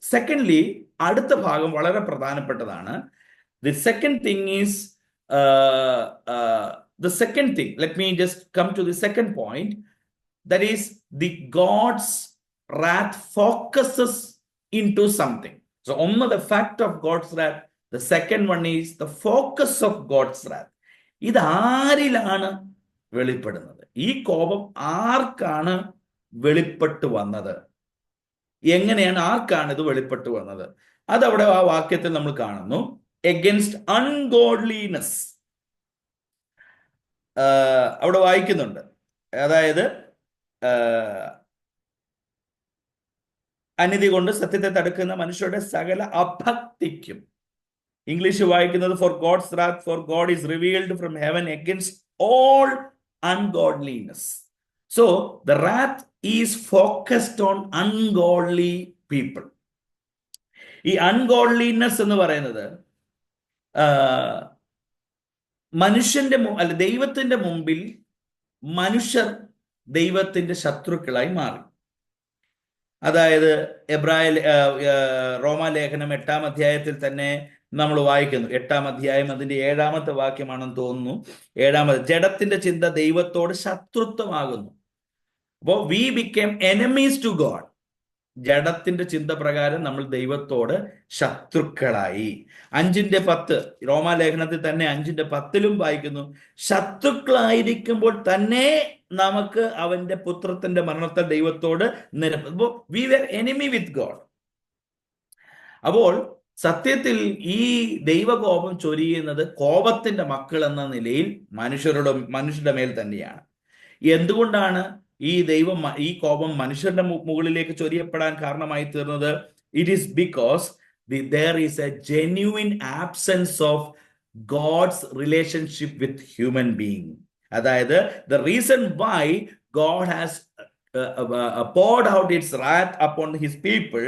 സെക്കൻഡ്ലി, അടുത്ത ഭാഗം വളരെ പ്രധാനപ്പെട്ടതാണ്. The second thing is the second thing. Let me just come to the second point. That is, the God's wrath focuses into something. So, the fact of God's wrath. The second one is the focus of God's wrath. ഇത് ആരിലാണ് വെളിപ്പെടുന്നത്? ഈ കോപം ആർക്കാണ് വെളിപ്പെട്ടു വന്നത്? എങ്ങനെയാണ്, ആർക്കാണ് ഇത് വെളിപ്പെട്ടു വന്നത്? അതവിടെ ആ വാക്യത്തിൽ നമ്മൾ കാണുന്നു. Against ungodliness. അവിടെ വായിക്കുന്നുണ്ട്. അതായത് അനീതി കൊണ്ട് സത്യത്തെ തടുക്കുന്ന മനുഷ്യരുടെ സകല അഭക്തിക്കും. ഇംഗ്ലീഷ് വായിക്കുന്നത് for God's wrath, for God is revealed from heaven against all ungodliness. So the wrath is focused on ungodly people. ഈ ungodliness എന്ന് പറയുന്നത് മനുഷ്യന്റെ അല്ല ദൈവത്തിന്റെ മുമ്പിൽ മനുഷ്യർ ദൈവത്തിന്റെ ശത്രുക്കളായി മാറി. അതായത് റോമാലേഖനം 8-ാം അധ്യായത്തിൽ തന്നെ നമ്മൾ വായിക്കുന്നു. 8-ാം അധ്യായം അതിന്റെ 7-ാമത്തെ വാക്യമാണെന്ന് തോന്നുന്നു. 7-ാമത്, ജഡത്തിന്റെ ചിന്ത ദൈവത്തോട് ശത്രുത്വമാകുന്നു. അപ്പോ we became enemies to God. ജഡത്തിന്റെ ചിന്ത പ്രകാരം നമ്മൾ ദൈവത്തോട് ശത്രുക്കളായി. 5:10 റോമാലേഖനത്തിൽ തന്നെ 5:10 വായിക്കുന്നു, ശത്രുക്കളായിരിക്കുമ്പോൾ തന്നെ നമുക്ക് അവന്റെ പുത്രത്തിന്റെ മരണത്തിൽ ദൈവത്തോട് we were enemy with God. അപ്പോൾ സത്യത്തിൽ ഈ ദൈവകോപം ചൊരിയുന്നത് കോപത്തിന്റെ മക്കൾ എന്ന നിലയിൽ മനുഷ്യരുടെ മേൽ തന്നെയാണ്. എന്തുകൊണ്ടാണ് ഈ കോപം മനുഷ്യരുടെ മുകളിലേക്ക് ചൊരിയപ്പെടാൻ കാരണമായി തീർന്നത്? It is because there is a genuine absence of God's relationship with human being. അതായത് the reason why God has poured out its wrath upon his people,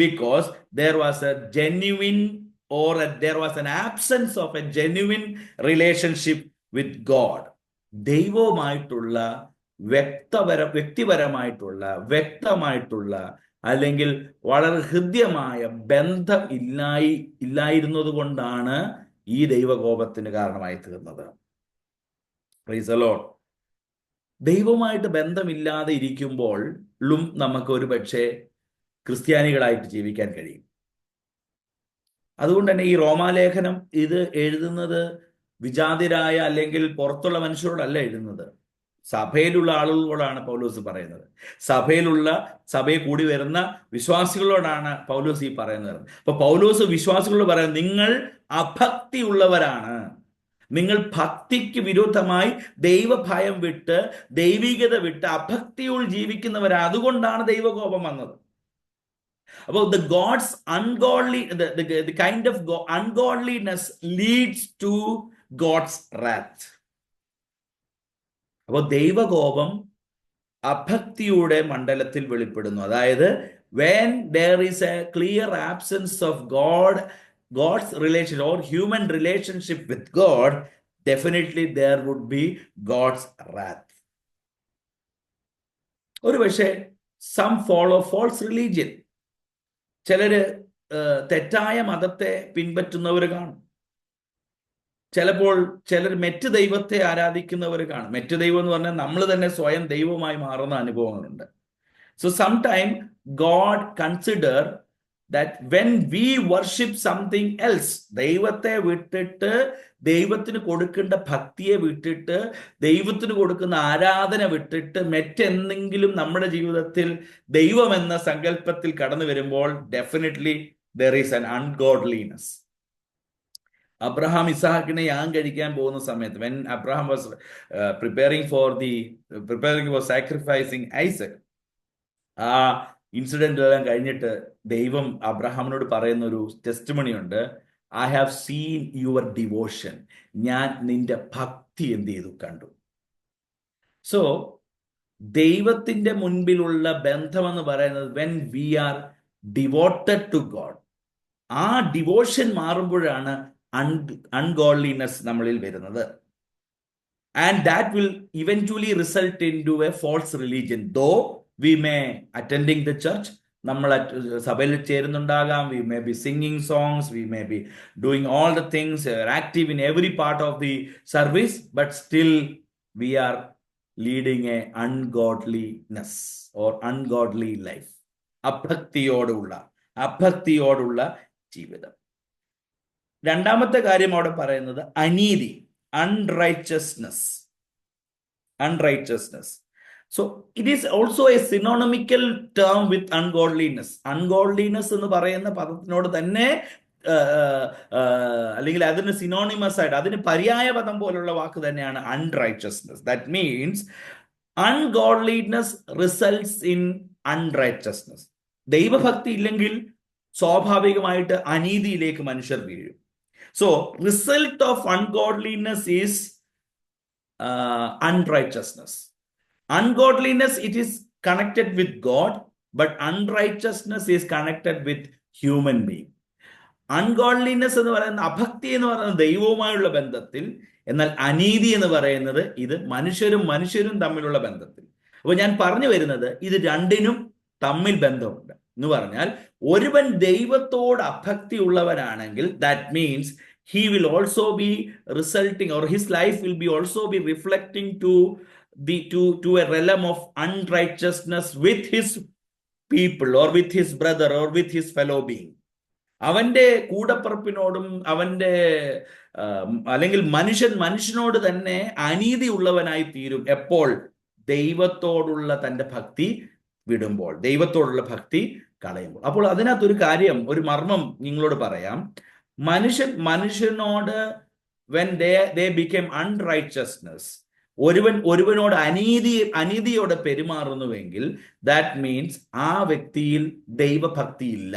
because there was a genuine there was an absence of a genuine relationship with God. ദൈവവുമായിട്ടുള്ള വ്യക്തമായിട്ടുള്ള അല്ലെങ്കിൽ വളരെ ഹൃദ്യമായ ബന്ധം ഇല്ലായിരുന്നത് കൊണ്ടാണ് ഈ ദൈവകോപത്തിന് കാരണമായി തീർന്നത്. Price the Lord. ദൈവമായിട്ട് ബന്ധമില്ലാതെ ഇരിക്കുമ്പോഴും നമുക്ക് ഒരു പക്ഷേ ക്രിസ്ത്യാനികളായിട്ട് ജീവിക്കാൻ കഴിയും. അതുകൊണ്ട് തന്നെ ഈ റോമാലേഖനം ഇത് എഴുതുന്നത് വിജാതിരായ അല്ലെങ്കിൽ പുറത്തുള്ള മനുഷ്യരോടല്ല എഴുതുന്നത്, സഭയിലുള്ള ആളുകളോടാണ് പൗലോസ് പറയുന്നത്. സഭയിൽ കൂടി വരുന്ന വിശ്വാസികളോടാണ് പൗലോസ് ഈ പറയുന്നത്. അപ്പൊ പൗലോസ് വിശ്വാസികളോട് പറയുന്നത്, നിങ്ങൾ അഭക്തി ഉള്ളവരാണ്, നിങ്ങൾ ഭക്തിക്ക് വിരുദ്ധമായി ദൈവഭയം വിട്ട് ദൈവികത വിട്ട് അഭക്തിയോട് ജീവിക്കുന്നവരാ, അതുകൊണ്ടാണ് ദൈവകോപം വന്നത്. അപ്പോൾ the God's ungodly, the kind of ungodliness leads to God's wrath. അപ്പോൾ ദൈവകോപം അഭക്തിയുടെ മണ്ഡലത്തിൽ വെളിപ്പെടുന്നു. അതായത് when there is a clear absence of God's relation or human relationship with God, definitely there would be God's wrath. ഒരു പക്ഷേ some follow false religion. ചിലര് തെറ്റായ മതത്തെ പിൻപറ്റുന്നവർ കാണും. ചിലപ്പോൾ ചിലർ മെറ്റ് ദൈവത്തെ ആരാധിക്കുന്നവർ കാണും. മെറ്റ് ദൈവം എന്ന് പറഞ്ഞാൽ നമ്മൾ തന്നെ സ്വയം ദൈവമായി മാറുന്ന അനുഭവങ്ങളുണ്ട്. So sometime God consider that when we worship something else, ദൈവത്തെ വിട്ടിട്ട്, ദൈവത്തിന് കൊടുക്കേണ്ട ഭക്തിയെ വിട്ടിട്ട്, ദൈവത്തിന് കൊടുക്കുന്ന ആരാധന വിട്ടിട്ട് മറ്റെന്തെങ്കിലും നമ്മുടെ ജീവിതത്തിൽ ദൈവം എന്ന സങ്കല്പത്തിൽ കടന്നു വരുമ്പോൾ definitely there is an ungodliness. Abraham ഇസ്ഹാക്കിനെ യാഗം കഴിക്കാൻ പോകുന്ന സമയത്ത്, when Abraham was preparing for sacrificing Isaac, ആ ഇൻസിഡന്റ് എല്ലാം കഴിഞ്ഞിട്ട് ദൈവം അബ്രഹാമിനോട് പറയുന്ന ഒരു ടെസ്റ്റിമണി ഉണ്ട്, I have seen your devotion, ഞാൻ നിന്റെ ഭക്തി എന്ത് ചെയ്തു കണ്ടു. സോ ദൈവത്തിന്റെ മുൻപിലുള്ള ബന്ധമെന്ന് പറയുന്നത് when we are devoted to God, ആ ഡിവോഷൻ മാറുമ്പോഴാണ് അൺഗോഡ്ലിനെസ് നമ്മളിൽ വരുന്നത്. And that will eventually result in to a false religion. Though we may attending the church, നമ്മൾ സഭയിൽ ചേരുന്നുണ്ടാകാം, we may be singing songs, we may be doing all the things, active in every part of the service, but still we are leading a ungodliness or ungodly life. അഭക്തിയോടുള്ള ജീവിതം. രണ്ടാമത്തെ കാര്യം അവിടെ പറയുന്നത് അനീതി, unrighteousness. So it is also a synonymical term with ungodliness. Ungodliness എന്ന് പറയുന്ന പദത്തിനോട് തന്നെ അല്ലെങ്കിൽ അതിന് സിനോണിമസ് ആയിട്ട്, അതിന് പര്യായ പദം പോലുള്ള വാക്ക് തന്നെയാണ് unrighteousness. That means ungodliness results in unrighteousness. ദൈവഭക്തി ഇല്ലെങ്കിൽ സ്വാഭാവികമായിട്ട് അനീതിയിലേക്ക് മനുഷ്യർ വീഴും. So result of ungodliness is unrighteousness. Ungodliness, it is connected with God, but unrighteousness is connected with human being. Ungodliness എന്ന് പറയുന്ന, അഭക്തി എന്ന് പറയുന്നത് ദൈവവുമായുള്ള ബന്ധത്തിൽ, എന്നാൽ അനീതി എന്ന് പറയുന്നത് ഇത് മനുഷ്യരും തമ്മിലുള്ള ബന്ധത്തിൽ. അപ്പോൾ ഞാൻ പറഞ്ഞു വരുന്നത് ഇത് രണ്ടിനും തമ്മിൽ ബന്ധമുണ്ട് എന്ന് പറഞ്ഞാൽ, ഒരുവൻ ദൈവത്തോട് അഭക്തി ഉള്ളവനാണെങ്കിൽ that means he will also be resulting, or his life will be also be reflecting to a realm of unrighteousness with his people or with his brother or with his fellow being. അവന്റെ കൂടപ്പിറപ്പിനോടും അവന്റെ അല്ലെങ്കിൽ മനുഷ്യനോട് തന്നെ അനീതി ഉള്ളവനായി തീരും എപ്പോൾ ദൈവത്തോടുള്ള തന്റെ ഭക്തി വിടുമ്പോൾ, ദൈവത്തോടുള്ള ഭക്തി കളയുമ്പോൾ. അപ്പോൾ അതിനകത്തൊരു കാര്യം, ഒരു മർമ്മം നിങ്ങളോട് പറയാം. മനുഷ്യനോട് when they became unrighteousness, ഒരുവനോട് അനീതിയോടെ പെരുമാറുന്നുവെങ്കിൽ that means ആ വ്യക്തിയിൽ ദൈവഭക്തി ഇല്ല.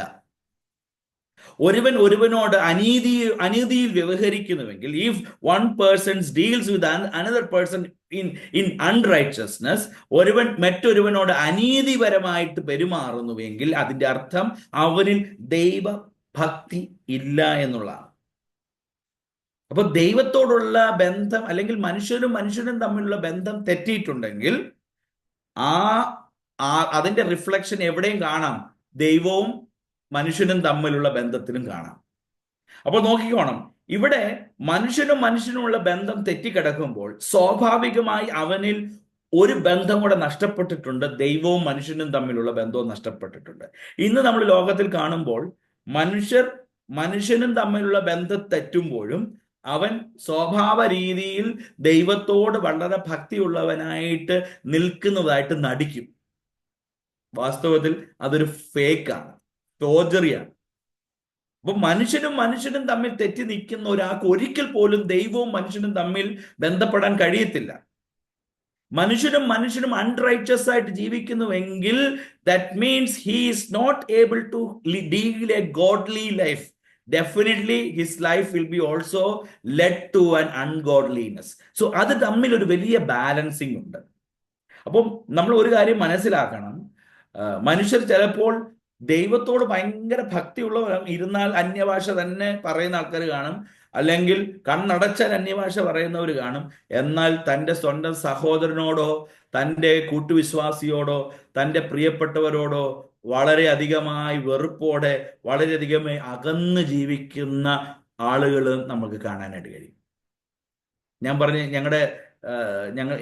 ഒരുവനോട് അനീതിയിൽ വ്യവഹരിക്കുന്നുവെങ്കിൽ, if one person deals with another person in unrighteousness, മറ്റൊരുവനോട് അനീതിപരമായിട്ട് പെരുമാറുന്നുവെങ്കിൽ അതിന്റെ അർത്ഥം അവനിൽ ദൈവഭക്തി ഇല്ല എന്നുള്ളതാണ്. അപ്പൊ ദൈവത്തോടുള്ള ബന്ധം അല്ലെങ്കിൽ മനുഷ്യനും തമ്മിലുള്ള ബന്ധം തെറ്റിയിട്ടുണ്ടെങ്കിൽ അതിന്റെ റിഫ്ലക്ഷൻ എവിടെയും കാണാം, ദൈവവും മനുഷ്യനും തമ്മിലുള്ള ബന്ധത്തിലും കാണാം. അപ്പോൾ നോക്കിക്കോണം, ഇവിടെ മനുഷ്യനുമുള്ള ബന്ധം തെറ്റിക്കിടക്കുമ്പോൾ സ്വാഭാവികമായി അവനിൽ ഒരു ബന്ധം കൂടെ നഷ്ടപ്പെട്ടിട്ടുണ്ട്. ദൈവവും മനുഷ്യനും തമ്മിലുള്ള ബന്ധവും നഷ്ടപ്പെട്ടിട്ടുണ്ട്. ഇന്ന് നമ്മൾ ലോകത്തിൽ കാണുമ്പോൾ മനുഷ്യനും തമ്മിലുള്ള ബന്ധം തെറ്റുമ്പോഴും അവൻ സ്വഭാവ രീതിയിൽ ദൈവത്തോട് വളരെ ഭക്തിയുള്ളവനായിട്ട് നിൽക്കുന്നതായിട്ട് നടിക്കും. വാസ്തവത്തിൽ അതൊരു ഫേക്കാണ്, ഫോർജറിയാണ്. അപ്പൊ മനുഷ്യനും തമ്മിൽ തെറ്റി നിൽക്കുന്ന ഒരാൾക്ക് ഒരിക്കൽ പോലും ദൈവവും മനുഷ്യനും തമ്മിൽ ബന്ധപ്പെടാൻ കഴിയത്തില്ല. മനുഷ്യനും അൺറൈച്ചസ് ആയിട്ട് ജീവിക്കുന്നുവെങ്കിൽ that means he is not able to lead a godly life. Definitely his life will be also led to an ungodliness. So അത് തമ്മിൽ ഒരു വലിയ ബാലൻസിങ് ഉണ്ട്. അപ്പം നമ്മൾ ഒരു കാര്യം മനസ്സിലാക്കണം, മനുഷ്യർ ചിലപ്പോൾ ദൈവത്തോട് ഭയങ്കര ഭക്തിയുള്ളവരും ഇരുന്നാൽ അന്യഭാഷ തന്നെ പറയുന്ന ആൾക്കാർ കാണും, അല്ലെങ്കിൽ കണ്ണടച്ചാൽ അന്യഭാഷ പറയുന്നവർ കാണും. എന്നാൽ തൻ്റെ സ്വന്തം സഹോദരനോടോ തൻ്റെ കൂട്ടുവിശ്വാസിയോടോ തൻ്റെ പ്രിയപ്പെട്ടവരോടോ വളരെ അധികമായി വെറുപ്പോടെ വളരെയധികം അകന്ന് ജീവിക്കുന്ന ആളുകൾ നമുക്ക് കാണാനായിട്ട് കഴിയും. ഞാൻ പറഞ്ഞ്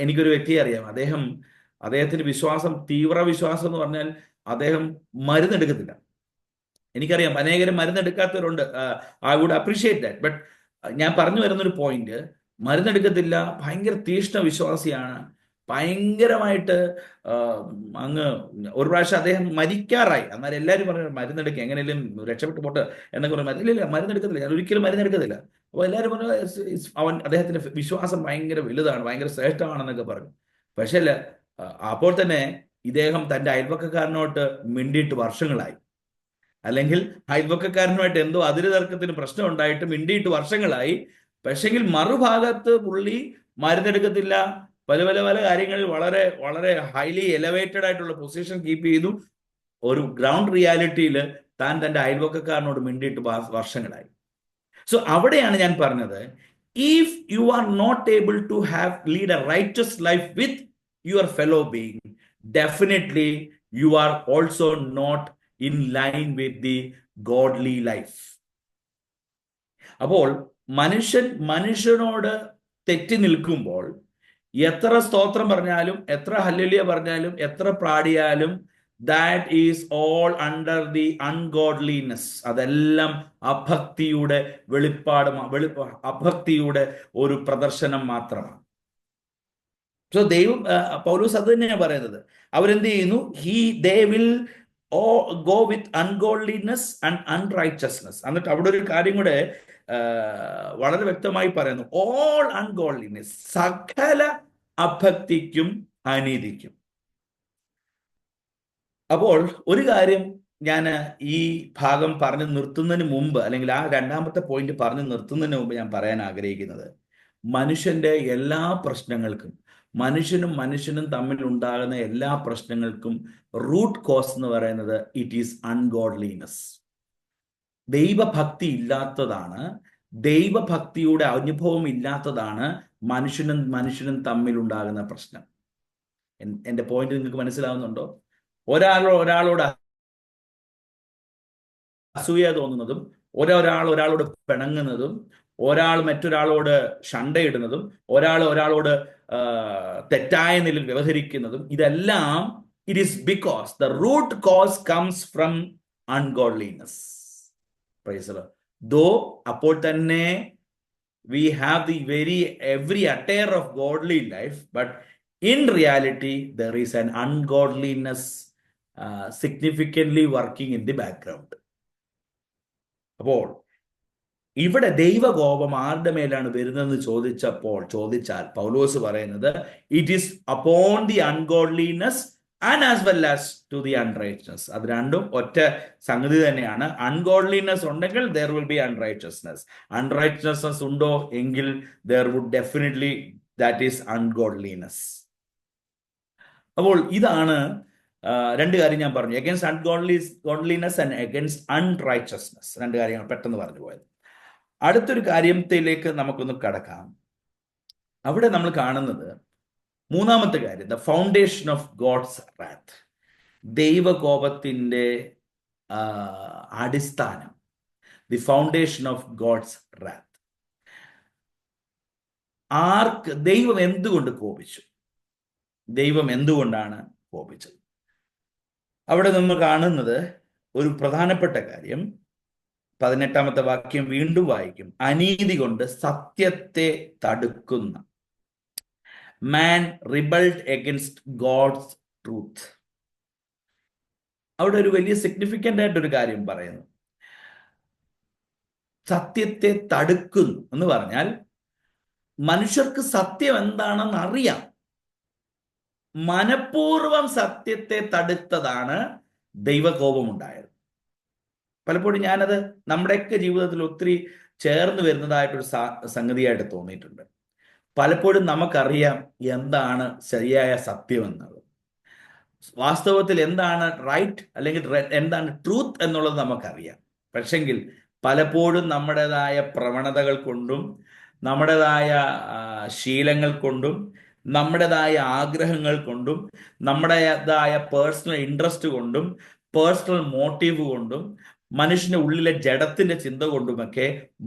എനിക്കൊരു വ്യക്തിയെ അറിയാം. അദ്ദേഹത്തിന്റെ വിശ്വാസം, തീവ്ര വിശ്വാസം എന്ന് പറഞ്ഞാൽ അദ്ദേഹം മരുന്നെടുക്കത്തില്ല. എനിക്കറിയാം അനേകരും മരുന്നെടുക്കാത്തവരുണ്ട്. I would appreciate that. But ഞാൻ പറഞ്ഞു വരുന്നൊരു പോയിന്റ്, മരുന്നെടുക്കത്തില്ല, ഭയങ്കര തീഷ്ണ വിശ്വാസിയാണ്, ഭയങ്കരമായിട്ട് അങ്ങ് ഒരു പ്രാവശ്യം അദ്ദേഹം മരിക്കാറായി. എന്നാൽ എല്ലാവരും പറഞ്ഞു മരുന്നെടുക്കുക, എങ്ങനെയും രക്ഷപ്പെട്ടു പോട്ടെ എന്നൊക്കെ പറഞ്ഞു. ഇല്ല മരുന്നെടുക്കത്തില്ല, ഞാൻ ഒരിക്കലും മരുന്നെടുക്കത്തില്ല. അപ്പോൾ എല്ലാവരും പറഞ്ഞു അദ്ദേഹത്തിന്റെ വിശ്വാസം ഭയങ്കര വലുതാണ്, ഭയങ്കര ശ്രേഷ്ഠമാണെന്നൊക്കെ പറഞ്ഞു. പക്ഷേ അപ്പോൾ തന്നെ ഇദ്ദേഹം തൻ്റെ അയൽവക്കക്കാരനോട്ട് മിണ്ടിയിട്ട് വർഷങ്ങളായി, അല്ലെങ്കിൽ അയൽവക്കക്കാരനുമായിട്ട് എന്തോ അതിര് തർക്കത്തിന് പ്രശ്നം ഉണ്ടായിട്ട് മിണ്ടിയിട്ട് വർഷങ്ങളായി. പക്ഷെങ്കിൽ മറുഭാഗത്ത് പുള്ളി മരുന്നെടുക്കത്തില്ല, പല കാര്യങ്ങളിൽ വളരെ വളരെ ഹൈലി എലവേറ്റഡ് ആയിട്ടുള്ള പൊസിഷൻ കീപ്പ് ചെയ്തു. ഒരു ഗ്രൗണ്ട് റിയാലിറ്റിയിൽ തൻ്റെ അയൽവക്കക്കാരനോട് മിണ്ടിയിട്ട് വർഷങ്ങളായി. സോ അവിടെയാണ് ഞാൻ പറഞ്ഞത്, if you are not able to lead a righteous life with your fellow being, definitely you are also not in line with the godly life. അപ്പോൾ മനുഷ്യനോട് തെറ്റി നിൽക്കുമ്പോൾ എത്ര സ്തോത്രം പറഞ്ഞാലും, എത്ര ഹല്ലേലൂയ പറഞ്ഞാലും, എത്ര പാടിയാലും, that is all under the ungodliness. അതെല്ലാം അഭക്തിയുടെ അഭക്തിയുടെ ഒരു പ്രദർശനം മാത്രമാണ്. സോ പൗലോസ് അത് തന്നെയാണ് പറയുന്നത്. അവരെന്ത് ചെയ്യുന്നു? they will go with ungodliness and unrighteousness. എന്നിട്ട് അവിടെ ഒരു കാര്യം കൂടെ വളരെ വ്യക്തമായി പറയുന്നു, all ungodliness, സകല അഭക്തിക്കും അനീതിക്കും. അപ്പോൾ ഒരു കാര്യം ഞാൻ ഈ ഭാഗം പറഞ്ഞു നിർത്തുന്നതിന് മുമ്പ്, അല്ലെങ്കിൽ ആ രണ്ടാമത്തെ പോയിന്റ് പറഞ്ഞു നിർത്തുന്നതിന് മുമ്പ് ഞാൻ പറയാൻ ആഗ്രഹിക്കുന്നത്, മനുഷ്യന്റെ എല്ലാ പ്രശ്നങ്ങൾക്കും, മനുഷ്യനും തമ്മിൽ ഉണ്ടാകുന്ന എല്ലാ പ്രശ്നങ്ങൾക്കും റൂട്ട് കോസ് എന്ന് പറയുന്നത് ഇറ്റ് ഈസ് അൺഗോഡ്ലിനെസ്. ദൈവഭക്തി ഇല്ലാത്തതാണ്, ദൈവഭക്തിയുടെ അനുഭവം ഇല്ലാത്തതാണ് മനുഷ്യനും തമ്മിൽ ഉണ്ടാകുന്ന പ്രശ്നം. എൻ്റെ പോയിന്റ് നിങ്ങൾക്ക് മനസ്സിലാവുന്നുണ്ടോ? ഒരാളോട് അസൂയ തോന്നുന്നതും, ഒരാളോട് പിണങ്ങുന്നതും, ഒരാൾ മറ്റൊരാളോട് ശണ്ടയിടുന്നതും, ഒരാളോട് തെറ്റായ നിലയിൽ വ്യവഹരിക്കുന്നതും, ഇതെല്ലാം it is because the root cause comes from ungodliness. Praise the lord. Though അപ്പോൾ തന്നെ we have every attire of godly life, but in reality there is an ungodliness significantly working in the background. അപ്പോൾ ഇവിടെ ദൈവകോപം ആരുടെ മേലാണ് വരുന്നതെന്ന് ചോദിച്ചാൽ പൗലോസ് പറയുന്നത് it is upon the ungodliness and as well as to the unrighteousness. അത് രണ്ടും ഒറ്റ സംഗതി തന്നെയാണ്. അൺഗോഡ്ലിനെസ് ഉണ്ടെങ്കിൽ there will be unrighteousness. Unrighteousness ഉണ്ടോ എങ്കിൽ there would definitely that is ungodliness. അപ്പോൾ ഇതാണ് രണ്ട് കാര്യം ഞാൻ പറഞ്ഞു, against ungodliness and against unrighteousness. രണ്ട് കാര്യങ്ങൾ പെട്ടെന്ന് പറഞ്ഞു പോയത്. അടുത്തൊരു കാര്യത്തിലേക്ക് നമുക്കൊന്ന് കടക്കാം. അവിടെ നമ്മൾ കാണുന്നത് മൂന്നാമത്തെ കാര്യം, ദ ഫൗണ്ടേഷൻ ഓഫ് ഗോഡ്സ് റാത്ത്. ദൈവകോപത്തിന്റെ അടിസ്ഥാനം, ദി ഫൗണ്ടേഷൻ ഓഫ് ഗോഡ്സ് റാത്ത്. ദൈവം എന്തുകൊണ്ട് കോപിച്ചു? ദൈവം എന്തുകൊണ്ടാണ് കോപിച്ചത്? അവിടെ നമ്മൾ കാണുന്നത് ഒരു പ്രധാനപ്പെട്ട കാര്യം, 18-ാമത്തെ വാക്യം വീണ്ടും വായിക്കും. അനീതി കൊണ്ട് സത്യത്തെ തടുക്കുന്ന. മാൻ റിബൽഡ് എഗൻസ്റ്റ് ഗോഡ്സ് ട്രൂത്ത്. അവിടെ ഒരു വലിയ സിഗ്നിഫിക്കൻ്റ് ആയിട്ടൊരു കാര്യം പറയുന്നു. സത്യത്തെ തടുക്കുന്നു എന്ന് പറഞ്ഞാൽ മനുഷ്യർക്ക് സത്യം എന്താണെന്ന് അറിയാം. മനഃപൂർവം സത്യത്തെ തടുത്തതാണ് ദൈവകോപമുണ്ടായത്. പലപ്പോഴും ഞാനത് നമ്മുടെയൊക്കെ ജീവിതത്തിൽ ഒത്തിരി ചേർന്ന് വരുന്നതായിട്ടൊരു സംഗതിയായിട്ട് തോന്നിയിട്ടുണ്ട്. പലപ്പോഴും നമുക്കറിയാം എന്താണ് ശരിയായ സത്യം എന്നുള്ളത്, വാസ്തവത്തിൽ എന്താണ് റൈറ്റ് അല്ലെങ്കിൽ എന്താണ് ട്രൂത്ത് എന്നുള്ളത് നമുക്കറിയാം. പക്ഷെങ്കിൽ പലപ്പോഴും നമ്മുടേതായ പ്രവണതകൾ കൊണ്ടും നമ്മുടേതായ ശീലങ്ങൾ കൊണ്ടും നമ്മുടേതായ ആഗ്രഹങ്ങൾ കൊണ്ടും നമ്മുടേതായ പേഴ്സണൽ ഇൻട്രസ്റ്റ് കൊണ്ടും പേഴ്സണൽ മോട്ടീവ് കൊണ്ടും മനുഷ്യന്റെ ഉള്ളിലെ ജഡത്തിന്റെ ചിന്ത കൊണ്ടുമൊക്കെ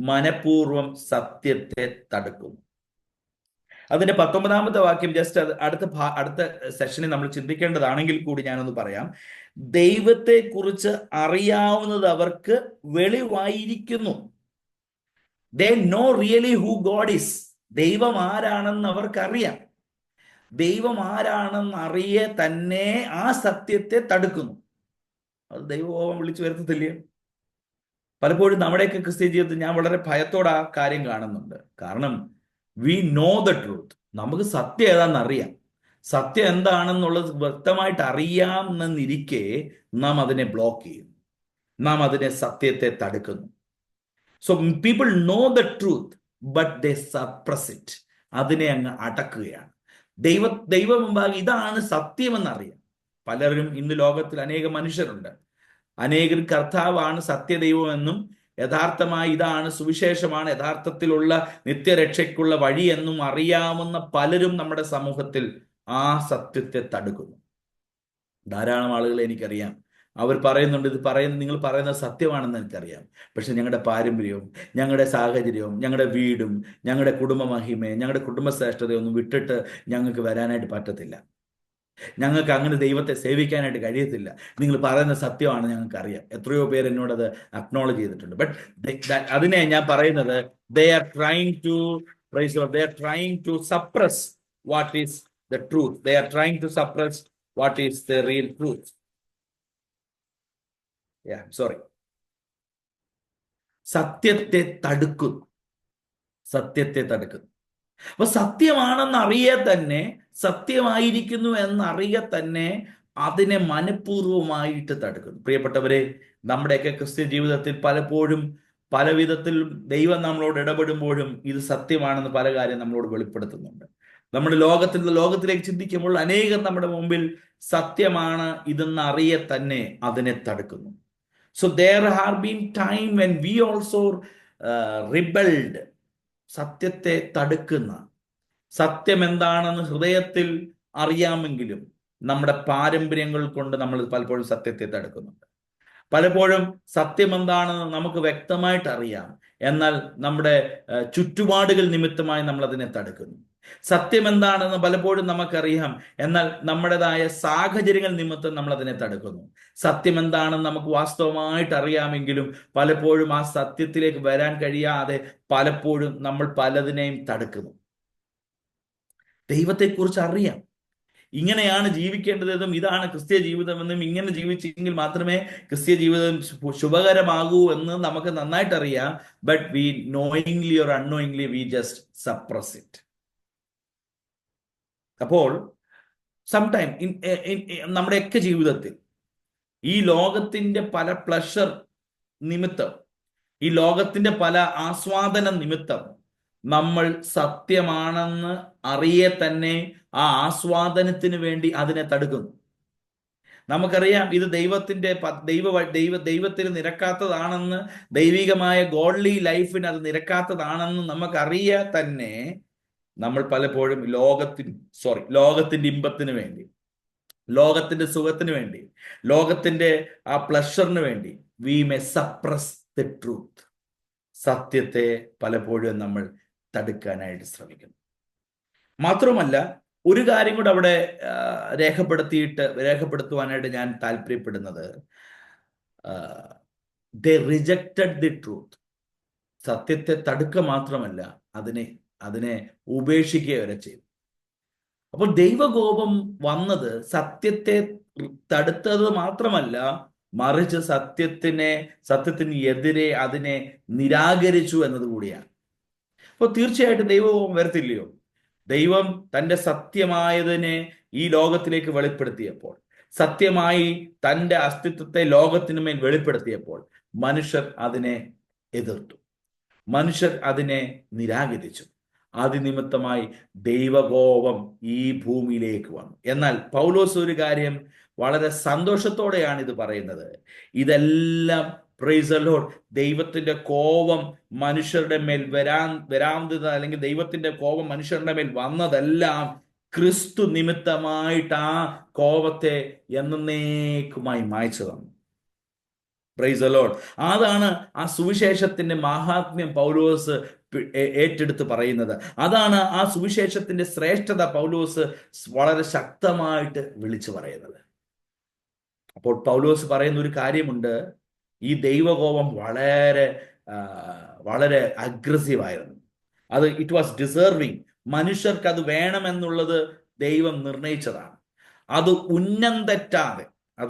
മനഃപൂർവ്വം സത്യത്തെ തടുക്കും. അതിന്റെ 19-ാമത്തെ വാക്യം ജസ്റ്റ് അടുത്ത സെഷനിൽ നമ്മൾ ചിന്തിക്കേണ്ടതാണെങ്കിൽ കൂടി ഞാനൊന്ന് പറയാം. ദൈവത്തെ കുറിച്ച് അറിയാവുന്നത് അവർക്ക് വെളിവായിരിക്കുന്നു. They know really who God is. ദൈവം ആരാണെന്ന് അവർക്കറിയാം. ദൈവം ആരാണെന്ന് അറിയെ തന്നെ ആ സത്യത്തെ തടുക്കുന്നു. അത് ദൈവകോപം വിളിച്ചു വരുത്തത്തില്ലേ? പലപ്പോഴും നമ്മുടെയൊക്കെ ക്രിസ്ത്യ ജീവിതത്തിൽ ഞാൻ വളരെ ഭയത്തോടെ ആ കാര്യം കാണുന്നുണ്ട്. കാരണം വി നോ ദ ട്രൂത്ത്. നമുക്ക് സത്യം ഏതാണെന്ന് അറിയാം. സത്യം എന്താണെന്നുള്ളത് വ്യക്തമായിട്ട് അറിയാമെന്നിരിക്കെ നാം അതിനെ ബ്ലോക്ക് ചെയ്യും. നാം അതിനെ സത്യത്തെ തടുക്കുന്നു. So people know the truth but they suppress it. അതിനെ അങ്ങ് അടക്കുകയാണ്. ദൈവം മുമ്പാകെ ഇതാണ് സത്യമെന്നറിയാം. പലരും ഇന്ന് ലോകത്തിൽ അനേകം മനുഷ്യരുണ്ട്. അനേകർ കർത്താവാണ് സത്യദൈവമെന്നും യഥാർത്ഥമായി ഇതാണ് സുവിശേഷമാണ് യഥാർത്ഥത്തിലുള്ള നിത്യരക്ഷയ്ക്കുള്ള വഴിയെന്നും അറിയാവുന്ന പലരും നമ്മുടെ സമൂഹത്തിൽ ആ സത്യത്തെ തടുക്കുന്നു. ധാരാളം ആളുകളെ എനിക്കറിയാം. അവർ പറയുന്നുണ്ട്, നിങ്ങൾ പറയുന്നത് സത്യമാണെന്ന് എനിക്കറിയാം, പക്ഷെ ഞങ്ങളുടെ പാരമ്പര്യവും ഞങ്ങളുടെ സാഹചര്യവും ഞങ്ങളുടെ വീടും ഞങ്ങളുടെ കുടുംബ മഹിമയും ഞങ്ങളുടെ കുടുംബശ്രേഷ്ഠതയൊന്നും വിട്ടിട്ട് ഞങ്ങൾക്ക് വരാനായിട്ട് പറ്റത്തില്ല. ഞങ്ങൾക്ക് അങ്ങനെ ദൈവത്തെ സേവിക്കാനായിട്ട് കഴിയത്തില്ല. നിങ്ങൾ പറയുന്ന സത്യമാണ് ഞങ്ങൾക്ക് അറിയാം. എത്രയോ പേര് എന്നോടത് അക്നോളജ് ചെയ്തിട്ടുണ്ട്. ബട്ട് അതിനെ ഞാൻ പറയുന്നത് they are trying to suppress what is the truth. They are trying to suppress what is the real truth. Yeah, sorry. സത്യത്തെ തടുക്കുന്നു. അപ്പൊ സത്യമാണെന്ന് അറിയെ തന്നെ, സത്യമായിരിക്കുന്നു എന്നറിയെ തന്നെ അതിനെ മനഃപൂർവമായിട്ട് തടുക്കുന്നു. പ്രിയപ്പെട്ടവരെ, നമ്മുടെയൊക്കെ ക്രിസ്ത്യൻ ജീവിതത്തിൽ പലപ്പോഴും പല വിധത്തിലും ദൈവം നമ്മളോട് ഇടപെടുമ്പോഴും ഇത് സത്യമാണെന്ന് പല കാര്യം നമ്മളോട് വെളിപ്പെടുത്തുന്നുണ്ട്. നമ്മുടെ ലോകത്തിലേക്ക് ചിന്തിക്കുമ്പോൾ അനേകം നമ്മുടെ മുമ്പിൽ സത്യമാണ് ഇതെന്ന് അറിയെ തന്നെ അതിനെ തടുക്കുന്നു. So there have been time when we also rebelled. സത്യത്തെ തടുക്കുന്ന, സത്യം എന്താണെന്ന് ഹൃദയത്തിൽ അറിയാമെങ്കിലും നമ്മുടെ പാരമ്പര്യങ്ങൾ കൊണ്ട് നമ്മൾ പലപ്പോഴും സത്യത്തെ തടുക്കുന്നുണ്ട്. പലപ്പോഴും സത്യം എന്താണെന്ന് നമുക്ക് വ്യക്തമായിട്ട് അറിയാം, എന്നാൽ നമ്മുടെ ചുറ്റുപാടുകൾ നിമിത്തമായി നമ്മൾ അതിനെ തടുക്കുന്നു. സത്യം എന്താണെന്ന് പലപ്പോഴും നമുക്കറിയാം, എന്നാൽ നമ്മുടേതായ സാഹചര്യങ്ങൾ നിമിത്തം നമ്മൾ അതിനെ തടുക്കുന്നു. സത്യം എന്താണെന്ന് നമുക്ക് വാസ്തവമായിട്ട് അറിയാമെങ്കിലും പലപ്പോഴും ആ സത്യത്തിലേക്ക് വരാൻ കഴിയാതെ പലപ്പോഴും നമ്മൾ പലതിനെയും തടുക്കുന്നു. ദൈവത്തെക്കുറിച്ച് അറിയാം, ഇങ്ങനെയാണ് ജീവിക്കേണ്ടതെന്നും ഇതാണ് ക്രിസ്ത്യ ജീവിതമെന്നും ഇങ്ങനെ ജീവിച്ചെങ്കിൽ മാത്രമേ ക്രിസ്ത്യ ജീവിതം ശുഭകരമാകൂ എന്ന് നമുക്ക് നന്നായിട്ട് അറിയാം. But we knowingly or unknowingly we just suppress it. അപ്പോൾ സംടൈം നമ്മുടെയൊക്കെ ജീവിതത്തിൽ ഈ ലോകത്തിന്റെ പല പ്ലഷർ നിമിത്തം, ഈ ലോകത്തിന്റെ പല ആസ്വാദന നിമിത്തം നമ്മൾ സത്യമാണെന്ന് അറിയെ തന്നെ ആ ആസ്വാദനത്തിന് വേണ്ടി അതിനെ തടുക്കുന്നു. നമുക്കറിയാം ഇത് ദൈവത്തിന് നിരക്കാത്തതാണെന്ന്, ദൈവികമായ ഗോഡ്ലി ലൈഫിന് അത് നിരക്കാത്തതാണെന്ന് നമുക്കറിയാ തന്നെ നമ്മൾ പലപ്പോഴും ലോകത്തിന്റെ ഇമ്പത്തിന് വേണ്ടി, ലോകത്തിന്റെ സുഖത്തിന് വേണ്ടി, ലോകത്തിന്റെ ആ പ്ലഷറിന് വേണ്ടി we may suppress the truth. സത്യത്തെ പലപ്പോഴും നമ്മൾ തടുക്കാനായിട്ട് ശ്രമിക്കുന്നു. മാത്രമല്ല ഒരു കാര്യം കൂടെ അവിടെ രേഖപ്പെടുത്തുവാനായിട്ട് ഞാൻ താല്പര്യപ്പെടുന്നത്, ദേ റിജക്റ്റഡ് ദി ട്രൂത്ത്. സത്യത്തെ തടുക്കുക മാത്രമല്ല, അതിനെ ഉപേക്ഷിക്കുക വരെ ചെയ്തു. അപ്പോൾ ദൈവകോപം വന്നത് സത്യത്തെ തടുത്തത് മാത്രമല്ല, മറിച്ച് സത്യത്തിന് എതിരെ അതിനെ നിരാകരിച്ചു എന്നത് കൂടിയാണ്. അപ്പോൾ തീർച്ചയായിട്ടും ദൈവകോപം വരത്തില്ലയോ? ദൈവം തൻ്റെ സത്യമായതിനെ ഈ ലോകത്തിലേക്ക് വെളിപ്പെടുത്തിയപ്പോൾ, സത്യമായി തൻ്റെ അസ്തിത്വത്തെ ലോകത്തിനു മേൽ വെളിപ്പെടുത്തിയപ്പോൾ, മനുഷ്യർ അതിനെ എതിർത്തു, മനുഷ്യർ അതിനെ നിരാകരിച്ചു. അതിനിമിത്തമായി ദൈവകോപം ഈ ഭൂമിയിലേക്ക് വന്നു. എന്നാൽ പൗലോസ് ഒരു കാര്യം വളരെ സന്തോഷത്തോടെയാണ് ഇത് പറയുന്നത്. ഇതെല്ലാം പ്രൈസ് ദി ലോർഡ്, ദൈവത്തിന്റെ കോപം മനുഷ്യരുടെ മേൽ വരാവുന്നത്, അല്ലെങ്കിൽ ദൈവത്തിന്റെ കോപം മനുഷ്യരുടെ മേൽ വന്നതെല്ലാം ക്രിസ്തു നിമിത്തമായിട്ട് ആ കോപത്തെ എന്നേക്കുമായി മായ്ച്ചു തന്നു. Price the Lord. അതാണ് ആ സുവിശേഷത്തിന്റെ മഹാത്മ്യം പൗലോസ് ഏറ്റെടുത്ത് പറയുന്നത്. അതാണ് ആ സുവിശേഷത്തിന്റെ ശ്രേഷ്ഠത പൗലോസ് വളരെ ശക്തമായിട്ട് വിളിച്ചു പറയുന്നത്. അപ്പോൾ പൗലോസ് പറയുന്ന ഒരു കാര്യമുണ്ട്, ഈ ദൈവകോപം വളരെ വളരെ അഗ്രസീവായിരുന്നു. It was deserving. മനുഷ്യർക്ക് അത് വേണമെന്നുള്ളത് ദൈവം നിർണയിച്ചതാണ്. അത്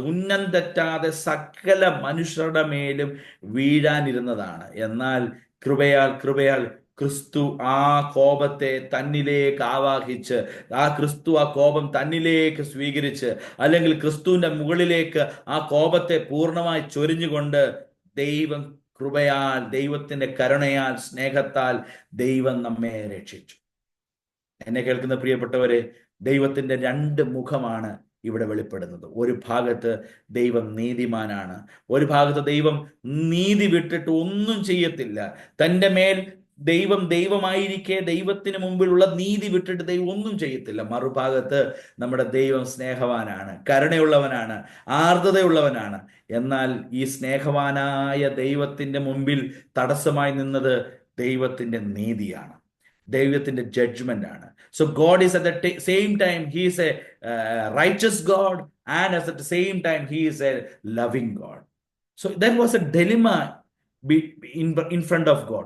ഉന്നം തെറ്റാതെ സകല മനുഷ്യരുടെ മേലും വീഴാനിരുന്നതാണ്. എന്നാൽ കൃപയാൽ ക്രിസ്തു ആ കോപത്തെ തന്നിലേക്ക് ആവാഹിച്ച്, ക്രിസ്തു ആ കോപം തന്നിലേക്ക് സ്വീകരിച്ച്, അല്ലെങ്കിൽ ക്രിസ്തുവിന്റെ മുകളിലേക്ക് ആ കോപത്തെ പൂർണ്ണമായി ചൊരിഞ്ഞുകൊണ്ട് ദൈവത്തിന്റെ കരുണയാൽ, സ്നേഹത്താൽ ദൈവം നമ്മെ രക്ഷിച്ചു. എന്നെ കേൾക്കുന്ന പ്രിയപ്പെട്ടവരെ, ദൈവത്തിന്റെ രണ്ട് മുഖമാണ് ഇവിടെ വെളിപ്പെടുന്നത്. ഒരു ഭാഗത്ത് ദൈവം നീതിമാനാണ്, ഒരു ഭാഗത്ത് ദൈവം നീതി വിട്ടിട്ട് ഒന്നും ചെയ്യത്തില്ല. തൻ്റെ മേൽ ദൈവമായിരിക്കെ ദൈവത്തിന് മുമ്പിലുള്ള നീതി വിട്ടിട്ട് ദൈവം ഒന്നും ചെയ്യത്തില്ല. മറുഭാഗത്ത് നമ്മുടെ ദൈവം സ്നേഹവാനാണ്, കരുണയുള്ളവനാണ്, ആർദ്രതയുള്ളവനാണ്. എന്നാൽ ഈ സ്നേഹവാനായ ദൈവത്തിന്റെ മുമ്പിൽ തടസ്സമായി നിന്നത് ദൈവത്തിന്റെ നീതിയാണ്, ദൈവത്തിന്റെ ജഡ്ജ്മെന്റ് ആണ്. So God is at the same time, he is a righteous God, and at the same time he is a loving God. So there was a dilemma in front of God.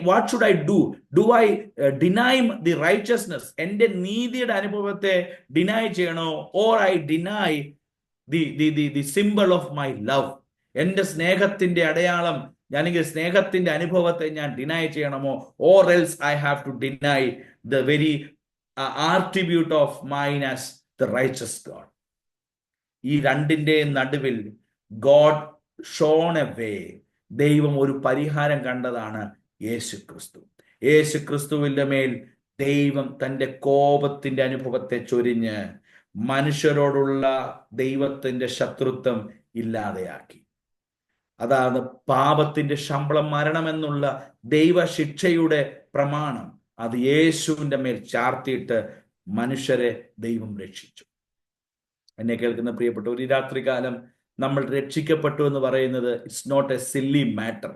What should I do? Do I deny the righteousness, ende neediyude anubhavathe deny cheyano, or I deny the symbol of my love, ende സ്നേഹത്തിന്റെ അടയാളം, ഞാനെങ്കിൽ സ്നേഹത്തിന്റെ അനുഭവത്തെ ഞാൻ deny ചെയ്യണമോ? or else I have to deny the very attribute of mine as the righteous God. ഈ രണ്ടിന്റെ നടുവിൽ God shown a way. ദൈവം ഒരു പരിഹാരം കണ്ടതാണ് യേശു ക്രിസ്തുവിന്റെ മേൽ ദൈവം തൻ്റെ കോപത്തിന്റെ അനുഭവത്തെ ചൊരിഞ്ഞ് മനുഷ്യരോടുള്ള ദൈവത്തിന്റെ ശത്രുത്വം ഇല്ലാതെയാക്കി. അതാണ് പാപത്തിന്റെ ശമ്പളം മരണമെന്നുള്ള ദൈവശിക്ഷയുടെ പ്രമാണം. അത് യേശുവിന്റെ മേൽ ചാർത്തിയിട്ട് മനുഷ്യരെ ദൈവം രക്ഷിച്ചു. എന്നെ കേൾക്കുന്ന പ്രിയപ്പെട്ടവർ, ഈ രാത്രികാലം നമ്മൾ രക്ഷിക്കപ്പെട്ടു എന്ന് പറയുന്നത് it's not a silly matter.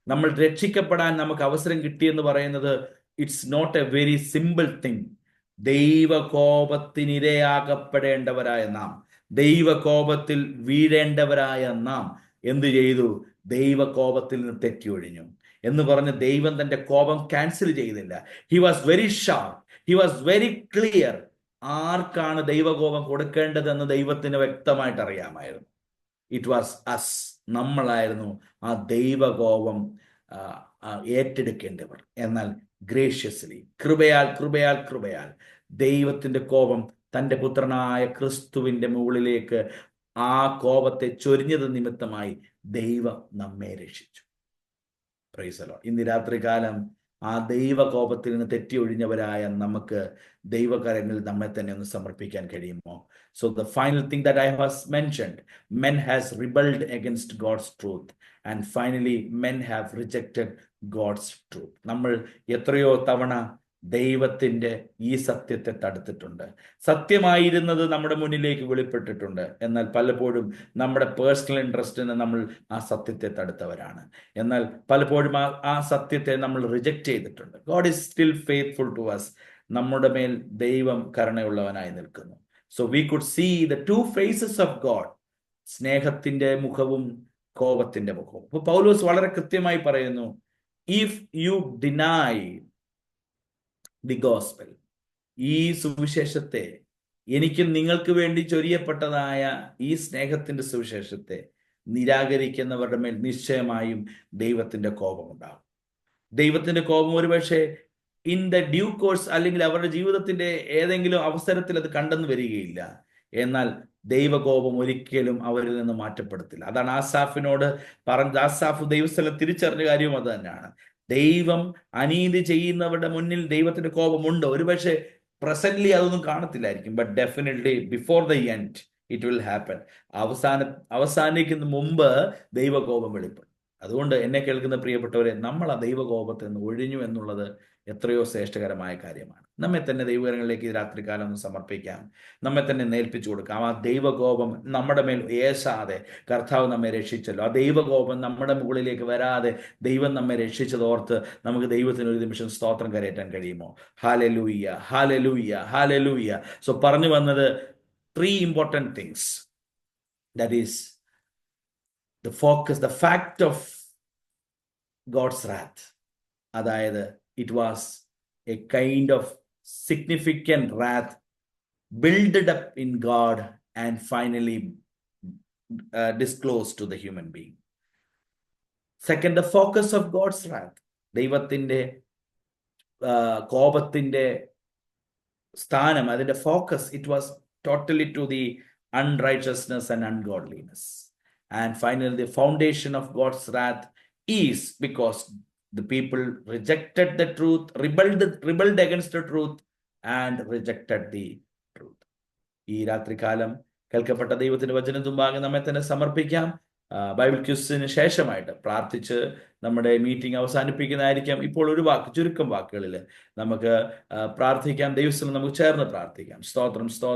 നമ്മൾ രക്ഷിക്കപ്പെടാൻ നമുക്ക് അവസരം കിട്ടിയെന്ന് പറയുന്നത് it's not a very simple thing. ദൈവകോപത്തിനിരയാകപ്പെടേണ്ടവരായ നാം, ദൈവകോപത്തിൽ വീഴേണ്ടവരായ നാം എന്ത് ചെയ്തു? ദൈവകോപത്തിൽ നിന്ന് തെറ്റി ഒഴിഞ്ഞു എന്ന് പറഞ്ഞ് ദൈവം തന്റെ കോപം ക്യാൻസൽ ചെയ്തില്ല. He was very sharp, he was very clear. ആർക്കാണ് ദൈവകോപം കൊടുക്കേണ്ടതെന്ന് ദൈവത്തിന് വ്യക്തമായിട്ട് അറിയാമായിരുന്നു. ഇറ്റ് വാസ് അസ്, നമ്മളായിരുന്നു ആ ദൈവകോപം ഏറ്റെടുക്കേണ്ടവർ. എന്നാൽ ഗ്രേഷ്യസ്ലി, കൃപയാൽ ദൈവത്തിന്റെ കോപം തൻ്റെ പുത്രനായ ക്രിസ്തുവിന്റെ മുകളിലേക്ക് ആ കോപത്തെ ചൊരിഞ്ഞത് നിമിത്തമായി ദൈവം നമ്മെ രക്ഷിച്ചു. Price the Lord. ഇന്ന് രാത്രികാലം ആ ദൈവകോപത്തിൽ നിന്ന് തെറ്റി ഒഴിഞ്ഞവരായ നമുക്ക് ദൈവകരങ്ങളിൽ നമ്മെ തന്നെ ഒന്ന് സമർപ്പിക്കാൻ കഴിയുമോ? So the final thing that I have mentioned, men has rebelled against God's truth, and finally men have rejected God's truth. നമ്മൾ എത്രയോ തവണ ദൈവത്തിന്റെ ഈ സത്യത്തെ തടുത്തിട്ടുണ്ട്. സത്യമായിരുന്നത് നമ്മുടെ മുന്നിലേക്ക് വെളിപ്പെട്ടിട്ടുണ്ട്. എന്നാൽ പലപ്പോഴും നമ്മുടെ പേഴ്സണൽ ഇൻട്രസ്റ്റിന് നമ്മൾ ആ സത്യത്തെ തടുത്തവരാണ്. എന്നാൽ പലപ്പോഴും ആ സത്യത്തെ നമ്മൾ റിജക്റ്റ് ചെയ്തിട്ടുണ്ട്. God is still faithful to us. നമ്മുടെ മേൽ ദൈവം കരുണയുള്ളവനായി നിൽക്കുന്നു. So we could see the two faces of God, സ്നേഹത്തിന്റെ മുഖവും കോപത്തിന്റെ മുഖവും. അപ്പൊ പൗലോസ് വളരെ കൃത്യമായി പറയുന്നു, if you deny the gospel, ഈ സുവിശേഷത്തെ, എനിക്കും നിങ്ങൾക്ക് വേണ്ടി ചൊരിയപ്പെട്ടതായ ഈ സ്നേഹത്തിന്റെ സുവിശേഷത്തെ നിരാകരിക്കുന്നവരുടെ മേൽ നിശ്ചയമായും ദൈവത്തിന്റെ കോപമുണ്ടാകും. ദൈവത്തിന്റെ കോപം ഒരുപക്ഷെ ഇൻ ദ ഡ്യൂ കോഴ്സ്, അല്ലെങ്കിൽ അവരുടെ ജീവിതത്തിന്റെ ഏതെങ്കിലും അവസരത്തിൽ അത് കണ്ടെന്ന് വരികയില്ല. എന്നാൽ ദൈവകോപം ഒരിക്കലും അവരിൽ നിന്ന് മാറ്റപ്പെടത്തില്ല. അതാണ് ആസാഫിനോട് പറഞ്ഞത്. ആസാഫ് ദൈവസ്ഥലം തിരിച്ചറിഞ്ഞ കാര്യവും അത് തന്നെയാണ്. ദൈവം അനീതി ചെയ്യുന്നവരുടെ മുന്നിൽ ദൈവത്തിന്റെ കോപമുണ്ട്. ഒരുപക്ഷെ പ്രസന്റ്ലി അതൊന്നും കാണത്തില്ലായിരിക്കും, but definitely before the end it will happen. അവസാനിക്കുന്ന മുമ്പ് ദൈവകോപം വെളിപ്പെടും. അതുകൊണ്ട് എന്നെ കേൾക്കുന്ന പ്രിയപ്പെട്ടവരെ, നമ്മൾ ആ ദൈവകോപത്തിൽ നിന്ന് ഒഴിഞ്ഞു എന്നുള്ളത് എത്രയോ ശ്രേഷ്ഠകരമായ കാര്യമാണ്. നമ്മെ തന്നെ ദൈവകരങ്ങളിലേക്ക് രാത്രികാലം ഒന്ന് സമർപ്പിക്കാം, നമ്മെ തന്നെ നേൽപ്പിച്ചു കൊടുക്കാം. ആ ദൈവകോപം നമ്മുടെ മേൽ ഏശാതെ കർത്താവ് നമ്മെ രക്ഷിച്ചല്ലോ. ആ ദൈവകോപം നമ്മുടെ മുകളിലേക്ക് വരാതെ ദൈവം നമ്മെ രക്ഷിച്ചതോർത്ത് നമുക്ക് ദൈവത്തിന് ഒരു നിമിഷം സ്തോത്രം കരയറ്റാൻ കഴിയുമോ? Hallelujah, hallelujah, hallelujah. സോ പറഞ്ഞു വന്നത് 3 important things. That is the focus, the fact of God's wrath. അതായത് it was a kind of significant wrath built up in God and finally disclosed to the human being. Second, the focus of God's wrath. ദൈവത്തിന്റെ കോപത്തിന്റെ സ്ഥാനം, അതിന്റെ focus, it was totally to the unrighteousness and ungodliness. And finally, the foundation of God's wrath is because the people rejected the truth, rebelled against the truth and rejected the truth. ഈ രാത്രികാലം കേൾക്കപ്പെട്ട ദൈവത്തിന്റെ വചനത്തുമ്പാകെ നമ്മെ തന്നെ സമർപ്പിക്കാം. Bible ക്വിസിന് ശേഷമായിട്ട് പ്രാർത്ഥിച്ച് നമ്മുടെ meeting അവസാനിപ്പിക്കുന്നതായിരിക്കാം. ഇപ്പോൾ ഒരു ചുരുക്കം വാക്കുകളിൽ നമുക്ക് പ്രാർത്ഥിക്കാം. ദൈവസ്ഥലം നമുക്ക് ചേർന്ന് പ്രാർത്ഥിക്കാം. സ്തോത്രം, സ്തോത്രം.